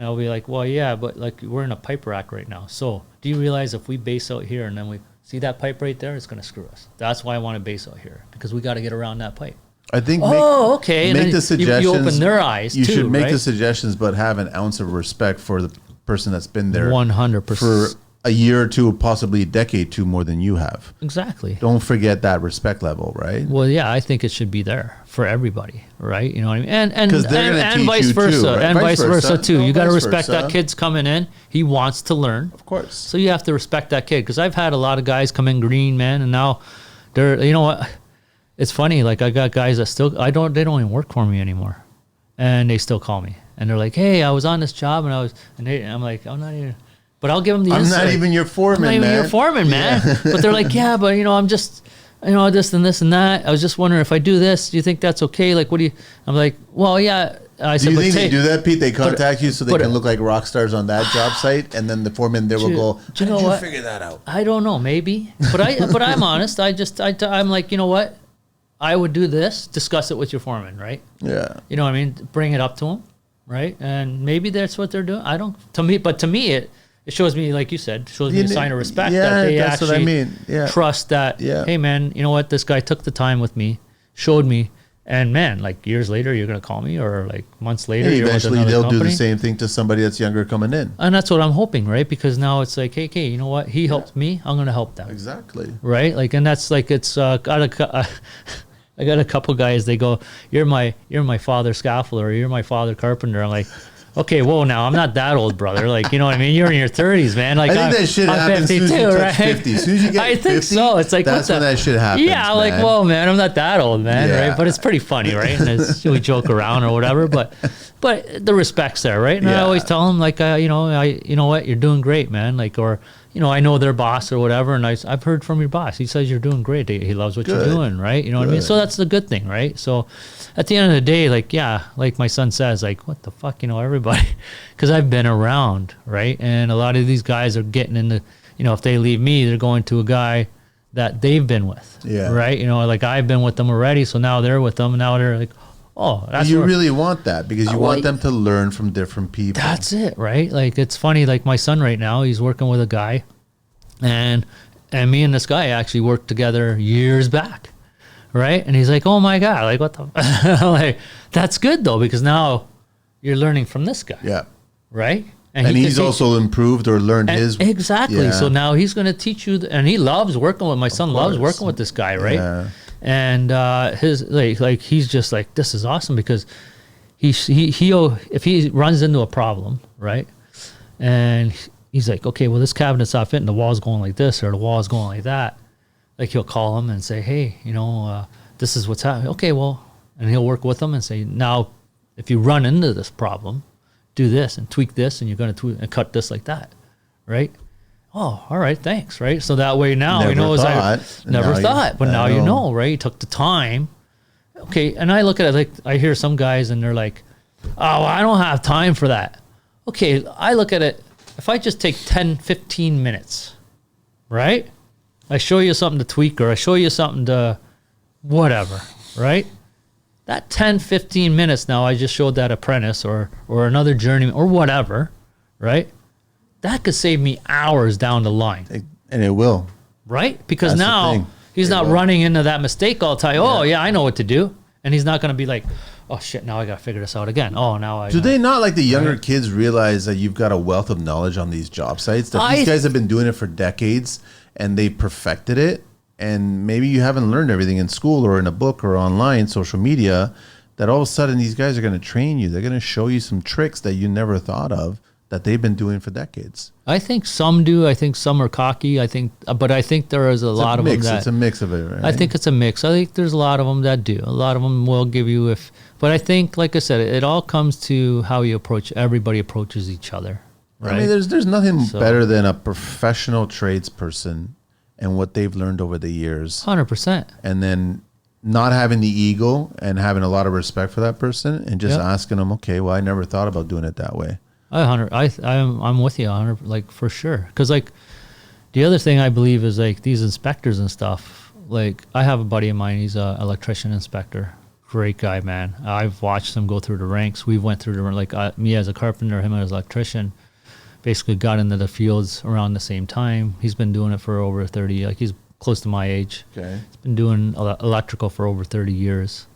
And I'll be like, well, yeah, but like we're in a pipe rack right now. So do you realize if we base out here and then we... See that pipe right there? It's going to screw us. That's why I want to base out here, because we got to get around that pipe. I think. Okay. Make the suggestions. You open their eyes. You should make right? the suggestions, but have an ounce of respect for the person that's been there 100% for a year or two, possibly a decade, too, more than you have. Exactly. Don't forget that respect level, right? Well, yeah, I think it should be there for everybody, right? You know what I mean? And teach vice you versa, too, right? and vice versa too. No, You got to vice respect versa. that kid's coming in. He wants to learn, Of course. so you have to respect that kid. Because I've had a lot of guys come in green, man, and now they're, you know what? It's funny. Like, I got guys that still they don't even work for me anymore, and they still call me, and they're like, hey, I was on this job, and I'm like, I'm not even. But I'll give them the insight. I'm not even your foreman, man. I'm not even your foreman, man. But they're like, yeah, but I'm just, this and this and that. I was just wondering if I do this, do you think that's okay? Like, what do you, I'm like, well, yeah. I said, do you think they do that, Pete? They contact you so they can look like rock stars on that job site, and then the foreman there will go, how did you figure that out? I don't know, maybe. But I'm honest. I'm like, you know what? I would do this, discuss it with your foreman, right? Yeah. You know what I mean? Bring it up to him, right? And maybe that's what they're doing. To me, it shows me, like you said, shows me a sign of respect that they that's actually what I mean. trust that, hey, man, you know what? This guy took the time with me, showed me. And man, like years later, you're going to call me, or like months later, eventually they'll do the same thing to somebody that's younger coming in. And that's what I'm hoping, right? Because now it's like, hey, you know what? He helped me. I'm going to help them. Exactly. Right? Like, and that's like, it's I got a couple guys. They go, you're my father scaffolder, or you're my father carpenter. I'm like, okay, whoa, now I'm not that old, brother. Like, you know what I mean? You're in your 30s, man. Like, I think that shit happens as soon as you touch 50. As soon as you get I 50, think so. It's like, that's when that shit happens. Yeah, man. like, whoa, man, I'm not that old, man, right? But it's pretty funny, right? And we joke around or whatever, but the respect's there, right? And I always tell them, like, you know what, you're doing great, man. Like, or, you know, I know their boss or whatever, and I've heard from your boss. He says you're doing great. He loves what you're doing, right? You know what I mean? So that's the good thing, right? So at the end of the day, like, like my son says, like, what the fuck, you know, everybody, because I've been around, right? And a lot of these guys are getting into, you know, if they leave me, they're going to a guy that they've been with, right? You know, like I've been with them already, so now they're with them, and now they're like, oh, that's you really want that, because you want them to learn from different people. That's it, right? Like, it's funny, like my son right now, he's working with a guy, and me and this guy actually worked together years back, right? And he's like, oh my God, like, what the, like, that's good though, because now you're learning from this guy. Yeah. Right? And he's also improved or learned his. Exactly. Yeah. So now he's going to teach you, and he loves working with, my son loves working with this guy, right? Yeah. And his, like he's just like, this is awesome, because he'll, if he runs into a problem, right? And he's like, okay, well, this cabinet's not fitting, the wall's going like this, or the wall's going like that. Like, he'll call him and say, hey, you know, this is what's happening. Okay, well, and he'll work with them and say, now, if you run into this problem, do this and tweak this, and you're going to and cut this like that, right? Oh, all right, thanks, right? So that way now he knows. I never thought, but now you know, right? He took the time. Okay, and I look at it like, I hear some guys and they're like, oh, I don't have time for that. Okay, I look at it, if I just take 10, 15 minutes, right? I show you something to tweak, or I show you something to whatever, right? That 10, 15 minutes now, I just showed that apprentice or another journeyman or whatever, right? That could save me hours down the line. And it will. Right? Because now he's not running into that mistake all the time. Oh, yeah, I know what to do. And he's not going to be like, oh, shit, now I got to figure this out again. Oh, now I... Do they not, like the younger kids, realize that you've got a wealth of knowledge on these job sites? That these guys have been doing it for decades, and they perfected it? And maybe you haven't learned everything in school or in a book or online, social media, that all of a sudden these guys are going to train you. They're going to show you some tricks that you never thought of that they've been doing for decades. I think some do. I think some are cocky. But I think there is a lot of them that... It's a mix of it, right? I think it's a mix. I think there's a lot of them that do. A lot of them will give you But I think, like I said, it all comes to how you approach... Everybody approaches each other, right? I mean, there's nothing better than a professional tradesperson and what they've learned over the years. 100%. And then not having the ego and having a lot of respect for that person, and just asking them, okay, well, I never thought about doing it that way. I'm with you 100, like, for sure. Because, like, the other thing I believe is, like, these inspectors and stuff. Like, I have a buddy of mine, he's an electrician inspector. Great guy, man. I've watched him go through the ranks. We went through me as a carpenter, him as an electrician. Basically got into the fields around the same time. He's been doing it for over 30, like he's close to my age. Okay. He's been doing electrical for over 30 years.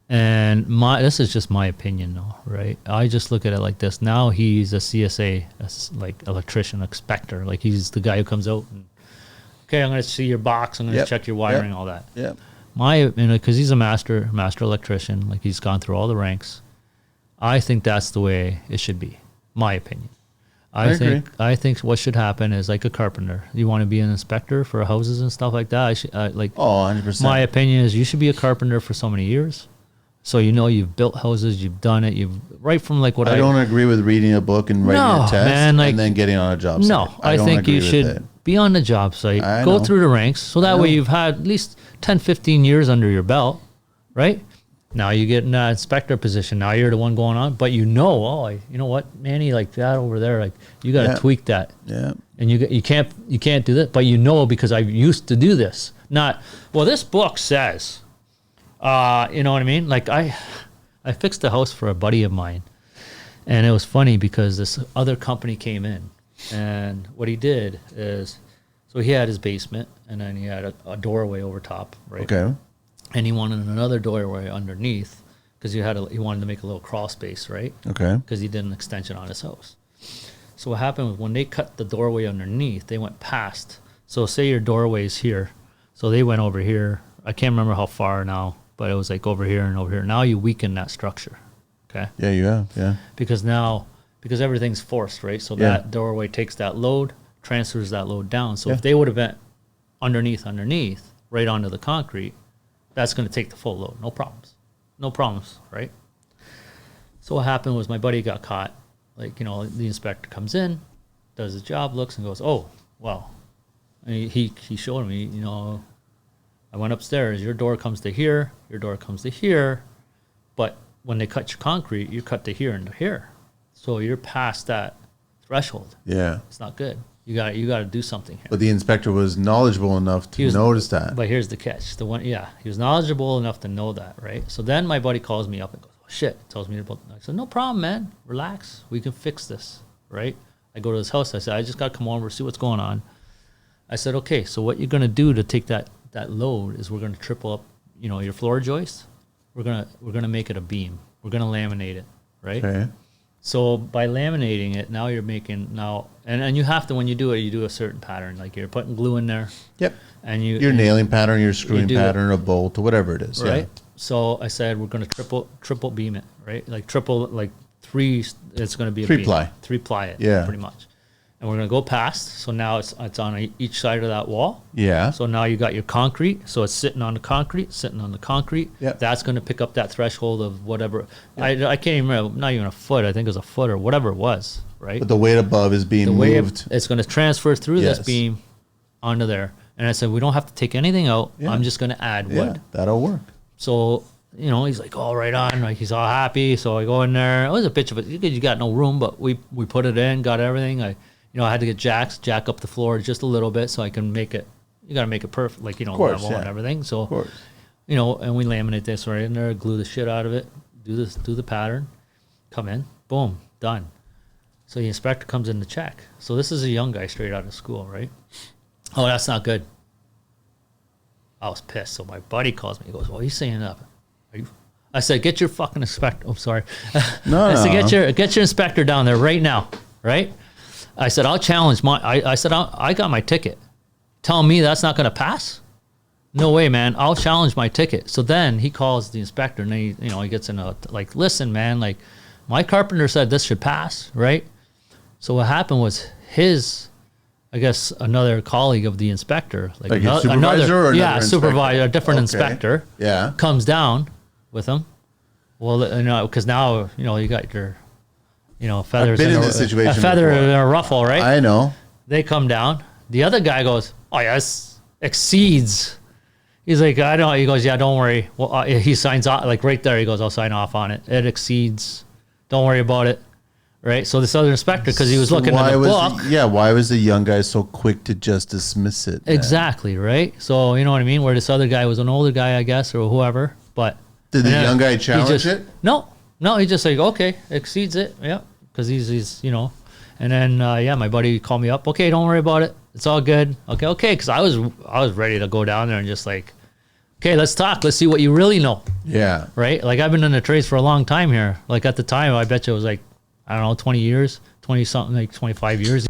And this is just my opinion though, right? I just look at it like this. Now he's a CSA, like electrician, inspector. Like he's the guy who comes out and, okay, I'm going to see your box. I'm going to check your wiring, all that. Yeah. Because he's a master electrician. Like he's gone through all the ranks. I think that's the way it should be. My opinion. I think what should happen is like a carpenter. You want to be an inspector for houses and stuff like that. 100%. My opinion is you should be a carpenter for so many years. So you've built houses, you've done it, right from like what I don't agree with reading a book and writing a test and then getting on a job site. No, I think you should be on the job site, I go know. through the ranks. So that way you've had at least 10, 15 years under your belt, right? Now you get in that inspector position. Now you're the one going on, but you know what, Manny, like that over there, like you got to tweak that. Yeah. And you can't do that, but because I used to do this. Not, well, this book says, you know what I mean? Like I fixed a house for a buddy of mine, and it was funny because this other company came in, and what he did is, so he had his basement, and then he had a doorway over top, right? Okay. And he wanted another doorway underneath because he wanted to make a little crawl space, right? Okay. Because he did an extension on his house. So what happened was when they cut the doorway underneath, they went past. So say your doorway is here. So they went over here. I can't remember how far now, but it was like over here and over here. Now you weaken that structure, okay? Yeah, you have, yeah. Because everything's forced, right? So that doorway takes that load, transfers that load down. So if they would have been underneath, right onto the concrete, that's going to take the full load. No problems, right? So what happened was my buddy got caught. Like, the inspector comes in, does his job, looks and goes, oh, well. And he showed me, I went upstairs. Your door comes to here. Your door comes to here. But when they cut your concrete, you cut to here and to here. So you're past that threshold. Yeah. It's not good. You got to do something here. But the inspector was knowledgeable enough to notice that. But here's the catch. He was knowledgeable enough to know that, right? So then my buddy calls me up and goes, oh, shit. Tells me about I said, no problem, man. Relax. We can fix this, right? I go to his house. I said, I just got to come over, see what's going on. I said, okay, so what you're going to do to take that load is we're going to triple up, your floor joist. We're going to make it a beam. We're going to laminate it, right? Okay. So by laminating it, now you're making and you have to, when you do it, you do a certain pattern. Like you're putting glue in there. Yep. And your nailing pattern, your screwing pattern, a bolt, or whatever it is. Right. Yeah. So I said we're going to triple beam it, right? Like triple, like three. It's going to be a 3-ply. 3-ply it. Yeah. Pretty much. And we're going to go past. So now it's on each side of that wall. Yeah. So now you got your concrete. So it's sitting on the concrete. Yep. That's going to pick up that threshold of whatever. Yep. I can't even remember, not even a foot. I think it was a foot or whatever it was, right? But the weight above is being moved. It's going to transfer through this beam onto there. And I said, we don't have to take anything out. Yeah. I'm just going to add wood. Yeah, that'll work. So, he's like, oh, right on. Like, he's all happy. So I go in there. It was a bitch of it. You got no room, but we put it in, got everything. I had to get jack up the floor just a little bit so I can make it. You got to make it perfect, like, level and everything. So, and we laminate this right in there, glue the shit out of it, do the pattern, come in, boom, done. So the inspector comes in to check. So this is a young guy straight out of school, right? Oh, that's not good. I was pissed. So my buddy calls me. He goes, well, he's saying that. I said, get your fucking inspector. Oh, sorry. I said, get your inspector down there right now, right? I said, I'll challenge I said, I got my ticket. Telling me that's not going to pass? No way, man. I'll challenge my ticket. So then he calls the inspector and he gets in like, listen, man, like my carpenter said this should pass, right? So what happened was I guess another colleague of the inspector, like a supervisor or another supervisor, a different inspector, yeah, comes down with him. Well, because now you got your, feathers. I've been in this situation. A feather before. in a ruffle, right? I know. They come down. The other guy goes, oh yes, exceeds. He's like, I don't. He goes, yeah, don't worry. Well, he signs off, like right there. He goes, I'll sign off on it. It exceeds. Don't worry about it. Right. So this other inspector, because he was looking at the book. Why was the young guy so quick to just dismiss it? Man? Exactly. Right. So you know what I mean. Where this other guy was an older guy, I guess, or whoever. But did the young guy challenge it? No. He just like, okay, exceeds it. Yeah. Because he's And then my buddy called me up. Okay, don't worry about it. It's all good. Okay. Because I was ready to go down there and just like, okay, let's talk. Let's see what you really know. Yeah. Right. Like I've been in the trades for a long time here. Like at the time, I bet you it was like, I don't know, 20 years, 20 something, like 25 years.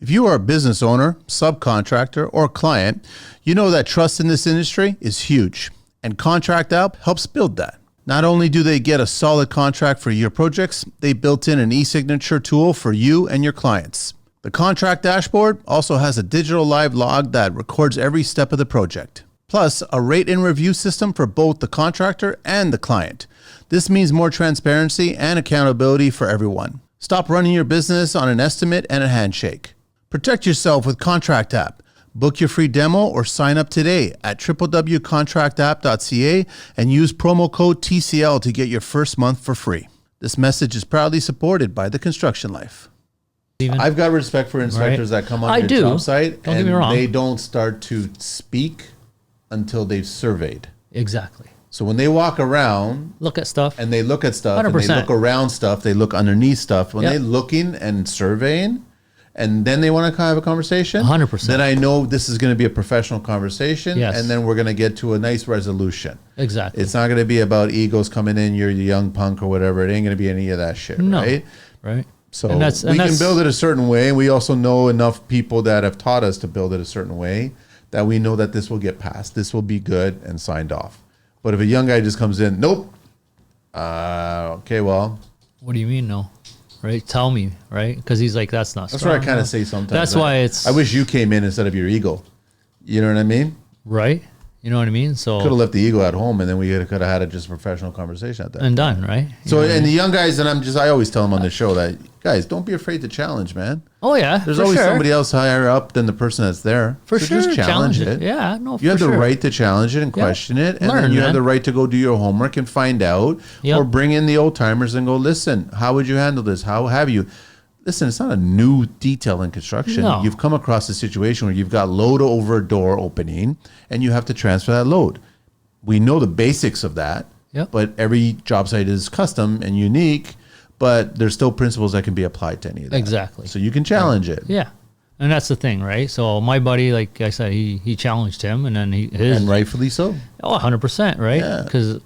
If you are a business owner, subcontractor, or client, you know that trust in this industry is huge, and Contract App helps build that. Not only do they get a solid contract for your projects, they built in an e-signature tool for you and your clients. The contract dashboard also has a digital live log that records every step of the project, plus a rate and review system for both the contractor and the client. This means more transparency and accountability for everyone. Stop running your business on an estimate and a handshake. Protect yourself with Contract App. Book your free demo or sign up today at www.contractapp.ca and use promo code TCL to get your first month for free. This message is proudly supported by The Construction Life. I've got respect for inspectors that come on your job site don't get me wrong. They don't start to speak until they've surveyed. Exactly. So when they walk around, look at stuff, and they look at stuff, 100%. and they look around stuff, they look underneath stuff. When they're looking and surveying, and then they want to have a conversation, 100%. Then I know this is going to be a professional conversation, Yes. and then we're going to get to a nice resolution. Exactly. It's not going to be about egos coming in, you're a young punk or whatever. It ain't going to be any of that shit, right? Right. So we can build it a certain way. We also know enough people that have taught us to build it a certain way that we know that this will get passed. This will be good and signed off. But if a young guy just comes in, nope. Okay, well. What do you mean, no? Right? Tell me, right? Because he's like, that's not That's strong what I kind of enough. say sometimes. That's why it's... I wish you came in instead of your ego. You know what I mean? Right? You know what I mean? So could have left the ego at home, and then we could have had a just professional conversation at that. And done, right? So, and the young guys, and I always tell them on the show that, guys, don't be afraid to challenge, man. Oh, yeah. There's always somebody else higher up than the person that's there. For so sure. Just challenge it. Yeah, no, You have the right to challenge it and question it. And then you have the right to go do your homework and find out. Or bring in the old timers and go, listen, how would you handle this? How have you? Listen, it's not a new detail in construction. No. You've come across a situation where you've got load over a door opening and you have to transfer that load. We know the basics of that, but every job site is custom and unique, but there's still principles that can be applied to any of that. Exactly. So you can challenge it. Yeah. And that's the thing, right? So my buddy, like I said, he challenged him, and then and rightfully so. Oh, 100%, right? Yeah. Because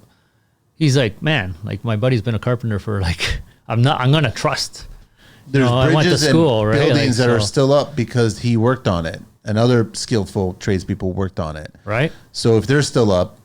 he's like, man, like my buddy's been a carpenter for like, I'm going to trust. There's I went to bridges school, and right? buildings that are still up because he worked on it and other skillful tradespeople worked on it. Right. So if they're still up,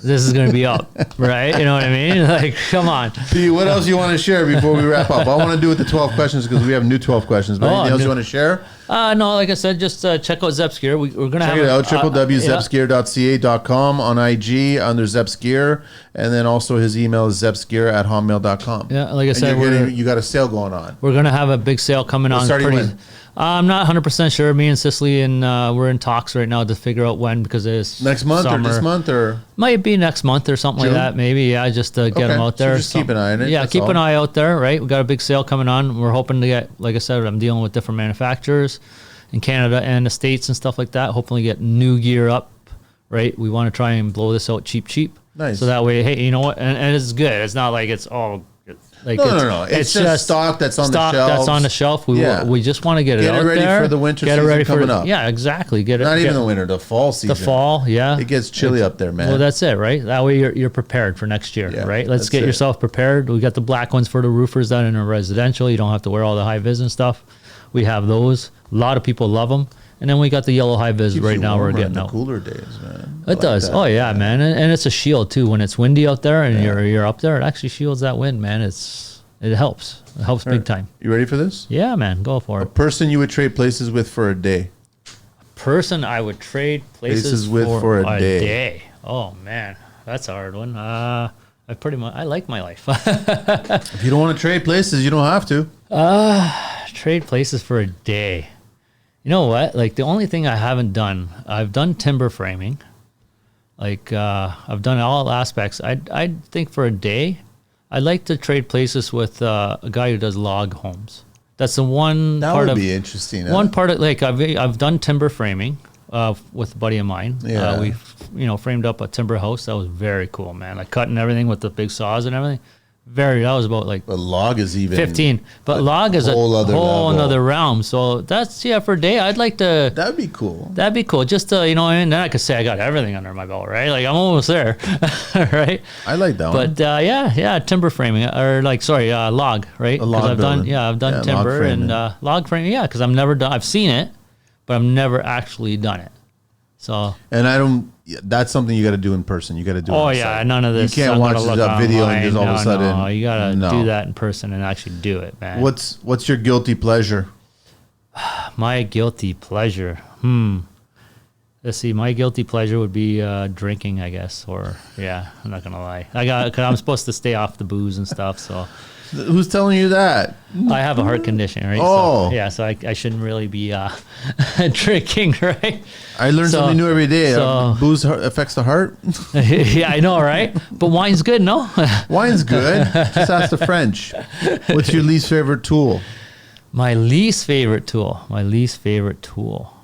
this is going to be up, right? You know what I mean? Like, come on. Pete, what else you want to share before we wrap up? I want to do with the 12 questions because we have new 12 questions. But anything else you want to share? No, like I said, just check out ZeppsGear. We're going to have it out, www.zeppsgear.ca.com on IG under ZeppsGear. And then also his email is zeppsgear@hotmail.com. Yeah, like I said, you got a sale going on. We're going to have a big sale coming on. Starting when? I'm not 100% sure. Me and Cicely, and we're in talks right now to figure out when, because it's next month summer. Or this month or might be next month or something June? like that. Maybe, yeah, just to get them out there. So just keep an eye on it. Yeah, keep an eye out there. Right, we got a big sale coming on. We're hoping to get, like I said, I'm dealing with different manufacturers in Canada and the States and stuff like that. Hopefully, get new gear up. Right, we want to try and blow this out cheap. Nice. So that way, hey, you know what? And it's good. It's not like it's all. Like no. It's just stock that's on the shelf. That's on the shelf. We just want to get it out there. Get it ready for the winter season coming up. Yeah, exactly. Not even the winter, the fall season. The fall, yeah. It gets chilly up there, man. Well, that's it, right? That way you're prepared for next year, right? Let's get yourself prepared. We got the black ones for the roofers that are in a residential. You don't have to wear all the high vis and stuff. We have those. A lot of people love them. And then we got the yellow high vis right now. We're getting out. Cooler days, man. It does. That. Oh yeah, man. And it's a shield too. When it's windy out there and you're up there, it actually shields that wind, man. It helps. It helps big time. You ready for this? Yeah, man. Go for it. A person you would trade places with for a day. A person I would trade places with for a day. Oh man, that's a hard one. I like my life. If you don't want to trade places, you don't have to. Trade places for a day. You know what? Like the only thing I haven't done, I've done timber framing. Like I've done all aspects. I think for a day, I'd like to trade places with a guy who does log homes. That's the one that part would of be interesting. One part of like I've done timber framing with a buddy of mine. Yeah. We framed up a timber house. That was very cool, man. Like cutting everything with the big saws and everything. That was about like. But log is even 15. But log is a whole other realm. So that's for a day. I'd like to. That'd be cool. That'd be cool. Just to, and then I could say I got everything under my belt, right? Like I'm almost there, right? I like that one. But timber framing or log, right? A log building. I've done timber and log framing. Yeah, because I've never done. I've seen it, but I've never actually done it. So. And that's something you got to do in person. You got to do. Oh yeah, none of this. You can't watch a video and just all of a sudden. No, you got to do that in person and actually do it, man. What's your guilty pleasure? My guilty pleasure. Let's see. My guilty pleasure would be drinking, I guess. I'm not gonna lie. Cause I'm supposed to stay off the booze and stuff. So Who's telling you that? I have a heart condition, right? Oh. So I shouldn't really be drinking, right? I learn something new every day. So, Booze affects the heart. Yeah, I know, right? But wine's good, no? Wine's good. Just ask the French. What's your least favorite tool? My least favorite tool.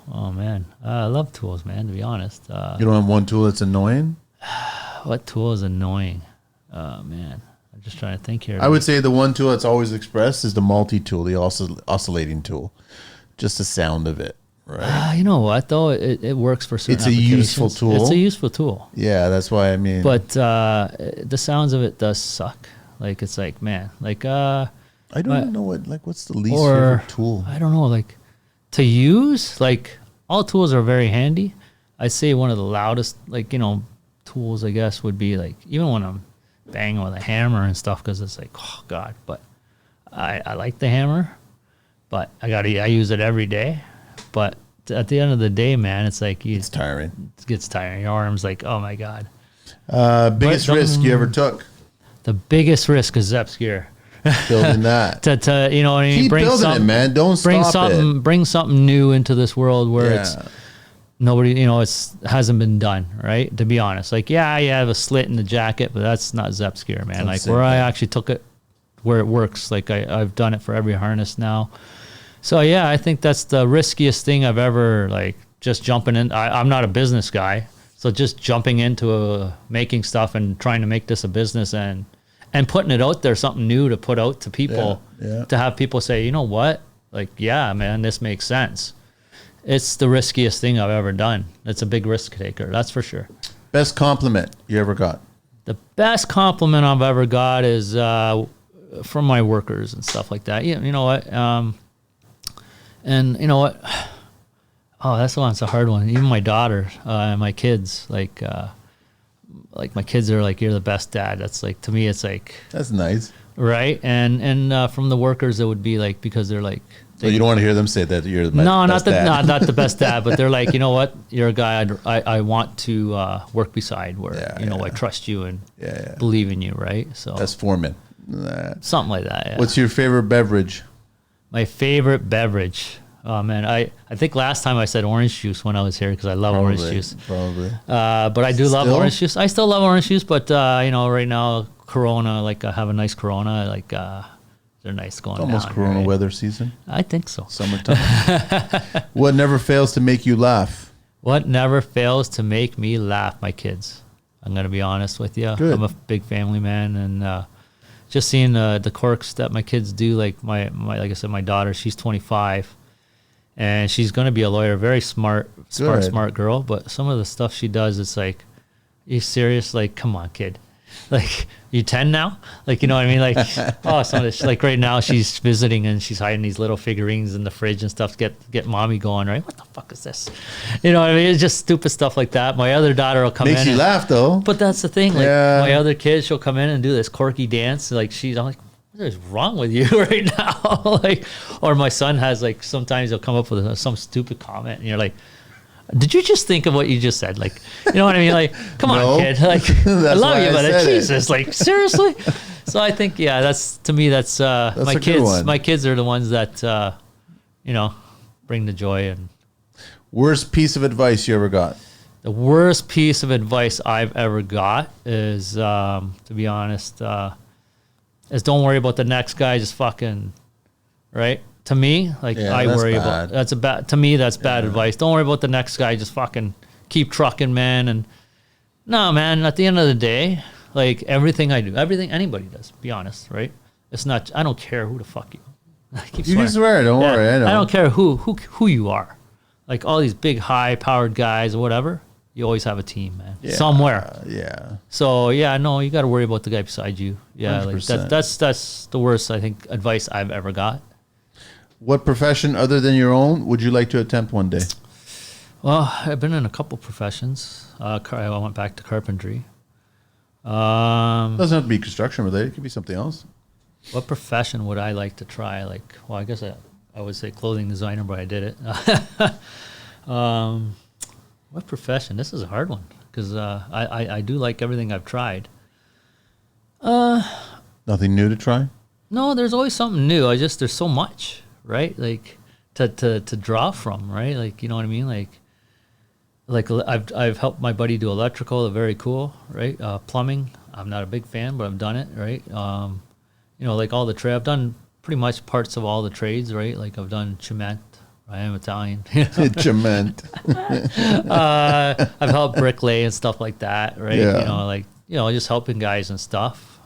Oh, man. I love tools, man, to be honest. You don't have one tool that's annoying? What tool is annoying? Oh, man. I'm just trying to think here. I would say the one tool that's always expressed is the multi-tool, the oscillating tool. Just the sound of it, right? You know what, though? It works for certain It's a useful tool. It's a useful tool. Yeah, that's why I mean. But the sounds of it does suck. Like, it's like, man, like... I don't know what's the least favorite tool? I don't know, like, to use, like, all tools are very handy. I'd say one of the loudest, like, tools, I guess, would be, like, even when I'm banging with a hammer and stuff, because it's like, oh, God. But I like the hammer, but I use it every day. But at the end of the day, man, it's like... It's tiring. It gets tiring. Your arm's like, oh, my God. Biggest risk you ever took? The biggest risk is ZeppsGear. Building that. to you know what I mean? Keep building it, man. Don't stop it. Bring something new into this world where it's nobody, hasn't been done, right? To be honest, like, you have a slit in the jacket, but that's not ZeppsGear, man. Like, where I actually took it where it works. Like, I've done it for every harness now. So yeah, I think that's the riskiest thing I've ever, like, just jumping in. I'm not a business guy, so just jumping into making stuff and trying to make this a business and putting it out there, something new to put out to people, to have people say, you know what? Like, yeah, man, this makes sense. It's the riskiest thing I've ever done. It's a big risk taker, that's for sure. Best compliment you ever got? The best compliment I've ever got is from my workers and stuff like that. Yeah, you know what? And you know what? Oh, that's a hard one. Even my daughter and my kids, like my kids are like, you're the best dad. That's like, to me, it's like, that's nice, right? And from the workers, it would be like, because they're like, so you don't want to hear them say that you're the best dad. Not the best dad, but they're like, you know what, you're a guy I want to work beside, where I trust you and believe in you, right? So that's foreman, something like that. Yeah. What's your favorite beverage? My favorite beverage. Oh man, I think last time I said orange juice when I was here, because I love orange juice. Probably. But I do love orange juice. I still love orange juice, but right now Corona, like I have a nice Corona, like they're nice going down. Almost Corona weather season. I think so. Summertime. What never fails to make you laugh? What never fails to make me laugh? My kids. I'm gonna be honest with you. Good. I'm a big family man, and just seeing the quirks that my kids do. Like my like I said, my daughter, she's 25. And she's going to be a lawyer, very smart girl. But some of the stuff she does, it's like, you serious? Like, come on, kid. Like, you 10 now? Like, you know what I mean? Like, oh, some of this, like right now she's visiting and she's hiding these little figurines in the fridge and stuff to get mommy going, right? What the fuck is this? You know what I mean? It's just stupid stuff like that. My other daughter will come in. Makes you laugh, though. But that's the thing. Like, my other kid, she'll come in and do this quirky dance. Like, I'm like, what is wrong with you right now? Like, or my son has, like, sometimes he'll come up with some stupid comment and you're like, did you just think of what you just said? Like, you know what I mean? Like, come on, kid. Like, I love you, but Jesus, like, seriously? So I think, that's my kids. My kids are the ones that, bring the joy. And worst piece of advice you ever got? The worst piece of advice I've ever got is, to be honest, is don't worry about the next guy, just fucking, right? To me, like, I worry about, that's bad advice. Don't worry about the next guy, just fucking keep trucking, man. And no, man, at the end of the day, like, everything I do, everything anybody does, be honest, right? It's not, I don't care who the fuck you. You can swear, don't worry, I know. I don't care who you are. Like, all these big, high-powered guys or whatever, you always have a team, man. Somewhere. So you got to worry about the guy beside you. Yeah, 100%. Like that's the worst, I think, advice I've ever got. What profession other than your own would you like to attempt one day? Well, I've been in a couple professions. I went back to carpentry. Doesn't have to be construction related. It could be something else. What profession would I like to try? Like, well, I guess I would say clothing designer, but I did it. What profession? This is a hard one, because I do like everything I've tried. Nothing new to try? No, there's always something new. There's so much, right? Like to draw from, right? Like, you know what I mean? Like I've helped my buddy do electrical. They're very cool, right? Plumbing. I'm not a big fan, but I've done it, right? Like all the trade. I've done pretty much parts of all the trades, right? Like I've done cement. I am Italian. Cement. I've helped bricklay and stuff like that, right? Yeah. Just helping guys and stuff.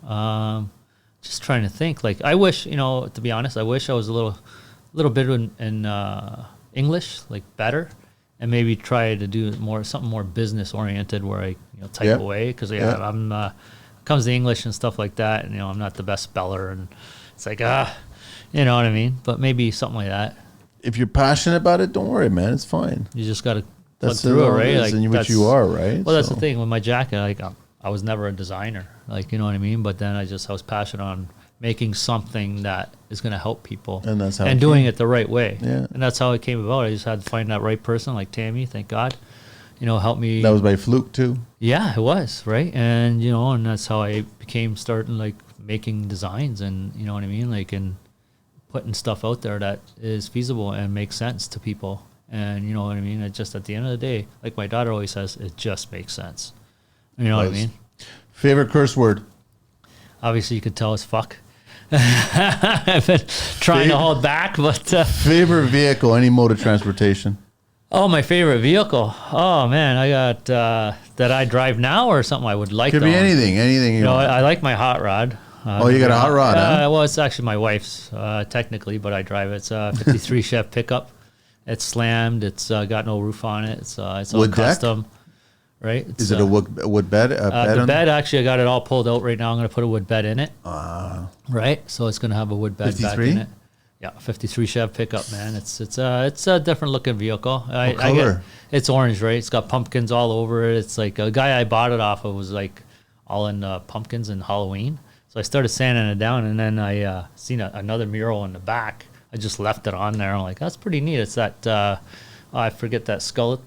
Just trying to think. Like I wish, to be honest, I wish I was a little bit in English, like better, and maybe try to do something more business oriented where I type away, because I'm comes to English and stuff like that, and I'm not the best speller, and it's like you know what I mean. But maybe something like that. If you're passionate about it, don't worry, man. It's fine. You just got to plug through it, right? Like, and what you are, right? Well, that's the thing with my jacket. Like I was never a designer, like, you know what I mean. But then I was passionate on making something that is going to help people, and that's how and doing it the right way. Yeah, and that's how it came about. I just had to find that right person, like Tammy. Thank God, helped me. That was by fluke too. Yeah, it was, right, and and that's how I became starting like making designs, and you know what I mean, like, and putting stuff out there that is feasible and makes sense to people. And you know what I mean? It just, at the end of the day, like my daughter always says, it just makes sense. You know what I mean? Favorite curse word? Obviously, you could tell it's fuck. I've been trying to hold back, but... favorite vehicle, any mode of transportation? Oh, my favorite vehicle. Oh, man, I got that I drive now, or something I would like to to be own. anything you want. I like my hot rod. You got a hot rod, huh? Well, it's actually my wife's, technically, but I drive it. It's a 53 Chevy pickup. It's slammed. It's got no roof on it. It's all custom, right? Is it a wood bed? The bed, actually, I got it all pulled out right now. I'm going to put a wood bed in it. Right? So it's going to have a wood bed 53? Back in it. Yeah, 53 Chevy pickup, man. It's a different looking vehicle. What color? It's orange, right? It's got pumpkins all over it. It's like a guy I bought it off of was like all in pumpkins and Halloween. So I started sanding it down, and then I seen another mural in the back. I just left it on there. I'm like, that's pretty neat. It's that I forget the skull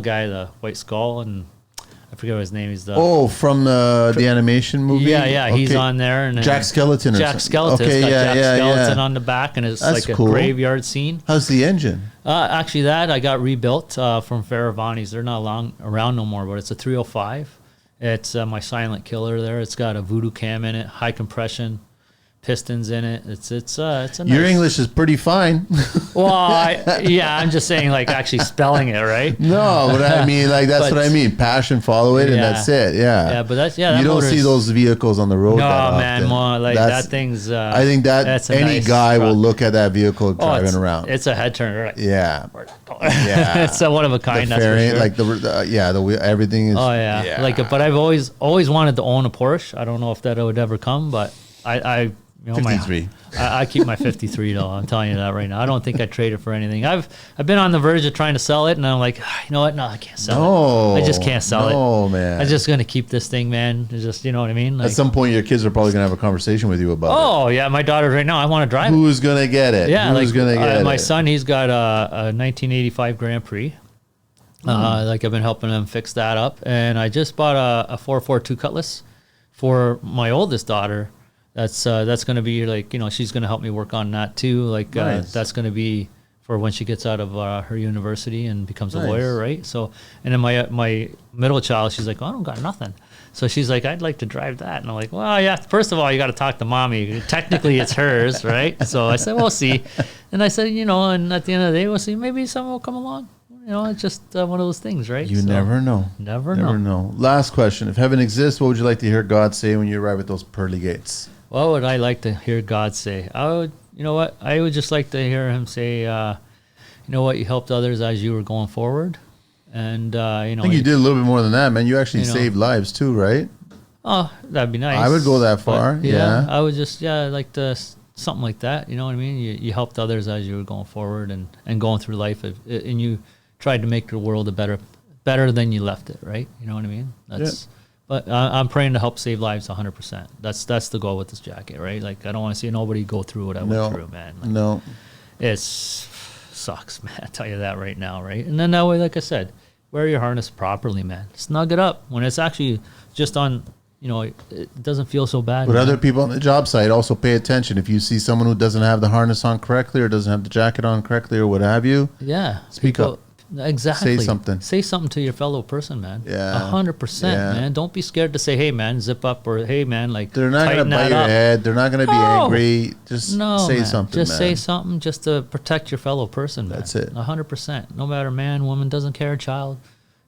guy, the white skull, and I forget what his name is. From the animation movie. Yeah, okay. He's on there, and Jack Skeleton. Jack Skeleton. Okay, it's got Jack Skeleton yeah. on the back, and it's that's like cool. a graveyard scene. How's the engine? Actually, that I got rebuilt from Faravani's. They're not around no more, but it's a 305. It's my silent killer there. It's got a voodoo cam in it, high compression, pistons in it. It's a nice... Your English is pretty fine. Well, I'm just saying, like, actually spelling it right. No, but I mean, like, that's what I mean. Passion, follow it, and that's it. Yeah. Yeah, but that's you don't see those vehicles on the road. No, man, more like that thing's. I think that any guy will look at that vehicle driving around. It's a head turner. Right? Yeah. It's a one of a kind. That's for sure. Like the wheel, everything is. Oh yeah. Like, but I've always wanted to own a Porsche. I don't know if that would ever come, but I 53. I keep my 53 though. I'm telling you that right now. I don't think I trade it for anything. I've been on the verge of trying to sell it, and I'm like, you know what? No, I can't sell it. I just can't sell it. No, man. I'm just gonna keep this thing, man. It's just, you know what I mean? Like, at some point, your kids are probably gonna have a conversation with you about it. Oh yeah, my daughter right now. I want to drive. Who's gonna get it? Yeah, who's gonna get it? My son, he's got a 1985 Grand Prix. Like, I've been helping him fix that up, and I just bought a 442 Cutlass for my oldest daughter. That's going to be like, she's going to help me work on that too. Like, nice. That's going to be for when she gets out of her university and becomes a lawyer, right? So, and then my middle child, she's like, oh, I don't got nothing. So she's like, I'd like to drive that. And I'm like, well, yeah, first of all, you got to talk to mommy. Technically, it's hers, right? So I said, we'll see. And I said, and at the end of the day, we'll see. Maybe someone will come along. It's just one of those things, right? You never know. Never know. Last question. If heaven exists, what would you like to hear God say when you arrive at those pearly gates? What would I like to hear God say? I would just like to hear him say, you helped others as you were going forward. And, I think you did a little bit more than that, man. You actually saved lives too, right? Oh, that'd be nice. I would go that far. But, yeah. I would just, like to, something like that. You know what I mean? You helped others as you were going forward and going through life. And you tried to make the world better than you left it, right? You know what I mean? But I'm praying to help save lives 100%. That's the goal with this jacket, right? Like, I don't want to see nobody go through what I went through, man. Like, no. It sucks, man. I tell you that right now, right? And then that way, like I said, wear your harness properly, man. Snug it up. When it's actually just on it doesn't feel so bad. But other people on the job site also pay attention. If you see someone who doesn't have the harness on correctly or doesn't have the jacket on correctly or what have you, speak up. Exactly. Say something. Say something to your fellow person, man. Yeah. 100%, man. Don't be scared to say, hey, man, zip up, or hey, man, like, they're not going to bite your head. They're not going to be angry. Just say something, Just say something just to protect your fellow person, man. That's it. 100%. No matter man, woman, doesn't care, child.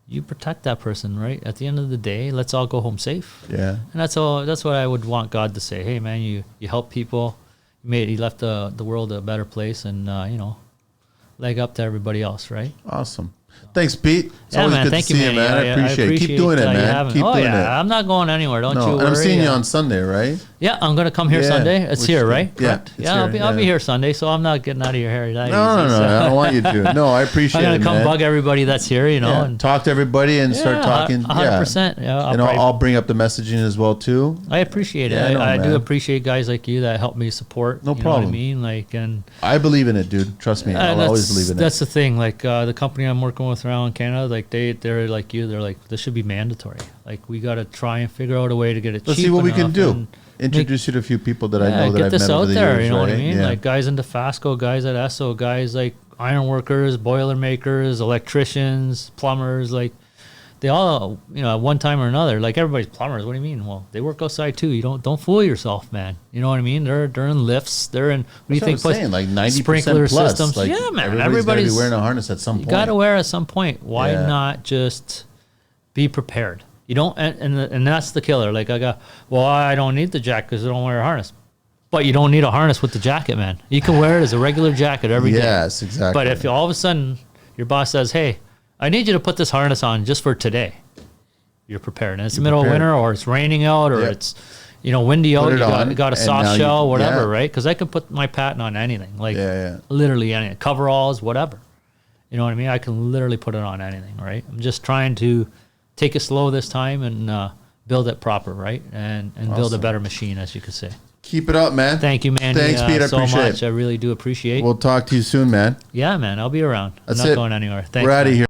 You protect that person, right? At the end of the day, let's all go home safe. Yeah. And that's all. That's what I would want God to say. Hey, man, you help people. You left the world a better place, and leg up to everybody else, right? Awesome. Thanks, Pete. It's yeah, always man. good Thank to you, see man. you, man. I appreciate it. Keep doing it, man. Keep doing it. I'm not going anywhere. Don't you worry. I'm seeing you on Sunday, right? Yeah, I'm going to come here Sunday. It's here, right? Correct? Yeah, I'll be here Sunday, so I'm not getting out of your hair. No, I don't want you to. No, I appreciate it, I'm going to come bug everybody that's here, and talk to everybody and start talking. 100%. Yeah, I'll bring up the messaging as well, too. I appreciate it. I do appreciate guys like you that help me support. No problem. Know what I mean? Like, and I believe in it, dude. Trust me. I'll always believe in it. That's the thing. Like, the company I'm working with around in Canada, like, they're like you. They're like, this should be mandatory. Like, we got to try and figure out a way to get it cheap. Let's see what we can do. Introduce you to a few people that I know that I've met over the years. Get this out there, you know what I mean? Yeah. Like, guys in Dofasco, guys at Esso, guys like iron workers, boiler makers, electricians, plumbers, like, they all, at one time or another, like, everybody's plumbers. What do you mean? Well, they work outside too. You don't fool yourself, man. You know what I mean? They're in lifts. They're in, what do you think? Saying, like 90% sprinkler plus. systems. Like, yeah, man. Everybody's wearing a harness at some point. You got to wear at some point. Why not just be prepared? You don't, and that's the killer. Like, I don't need the jacket because I don't wear a harness. But you don't need a harness with the jacket, man. You can wear it as a regular jacket every day. Yes, exactly. But if all of a sudden your boss says, hey, I need you to put this harness on just for today, you're prepared. And it's the middle of winter, or it's raining out, or it's windy out. You got a soft shell, whatever, right? Because I can put my patent on anything, like literally anything, coveralls, whatever. You know what I mean? I can literally put it on anything, right? I'm just trying to take it slow this time and build it proper, right? And build a better machine, as you could say. Keep it up, man. Thank you, man. Thanks, Pete. I so appreciate much. it. I really do appreciate it. We'll talk to you soon, man. Yeah, man. I'll be around. That's I'm not going anywhere. Thanks, We're out of here.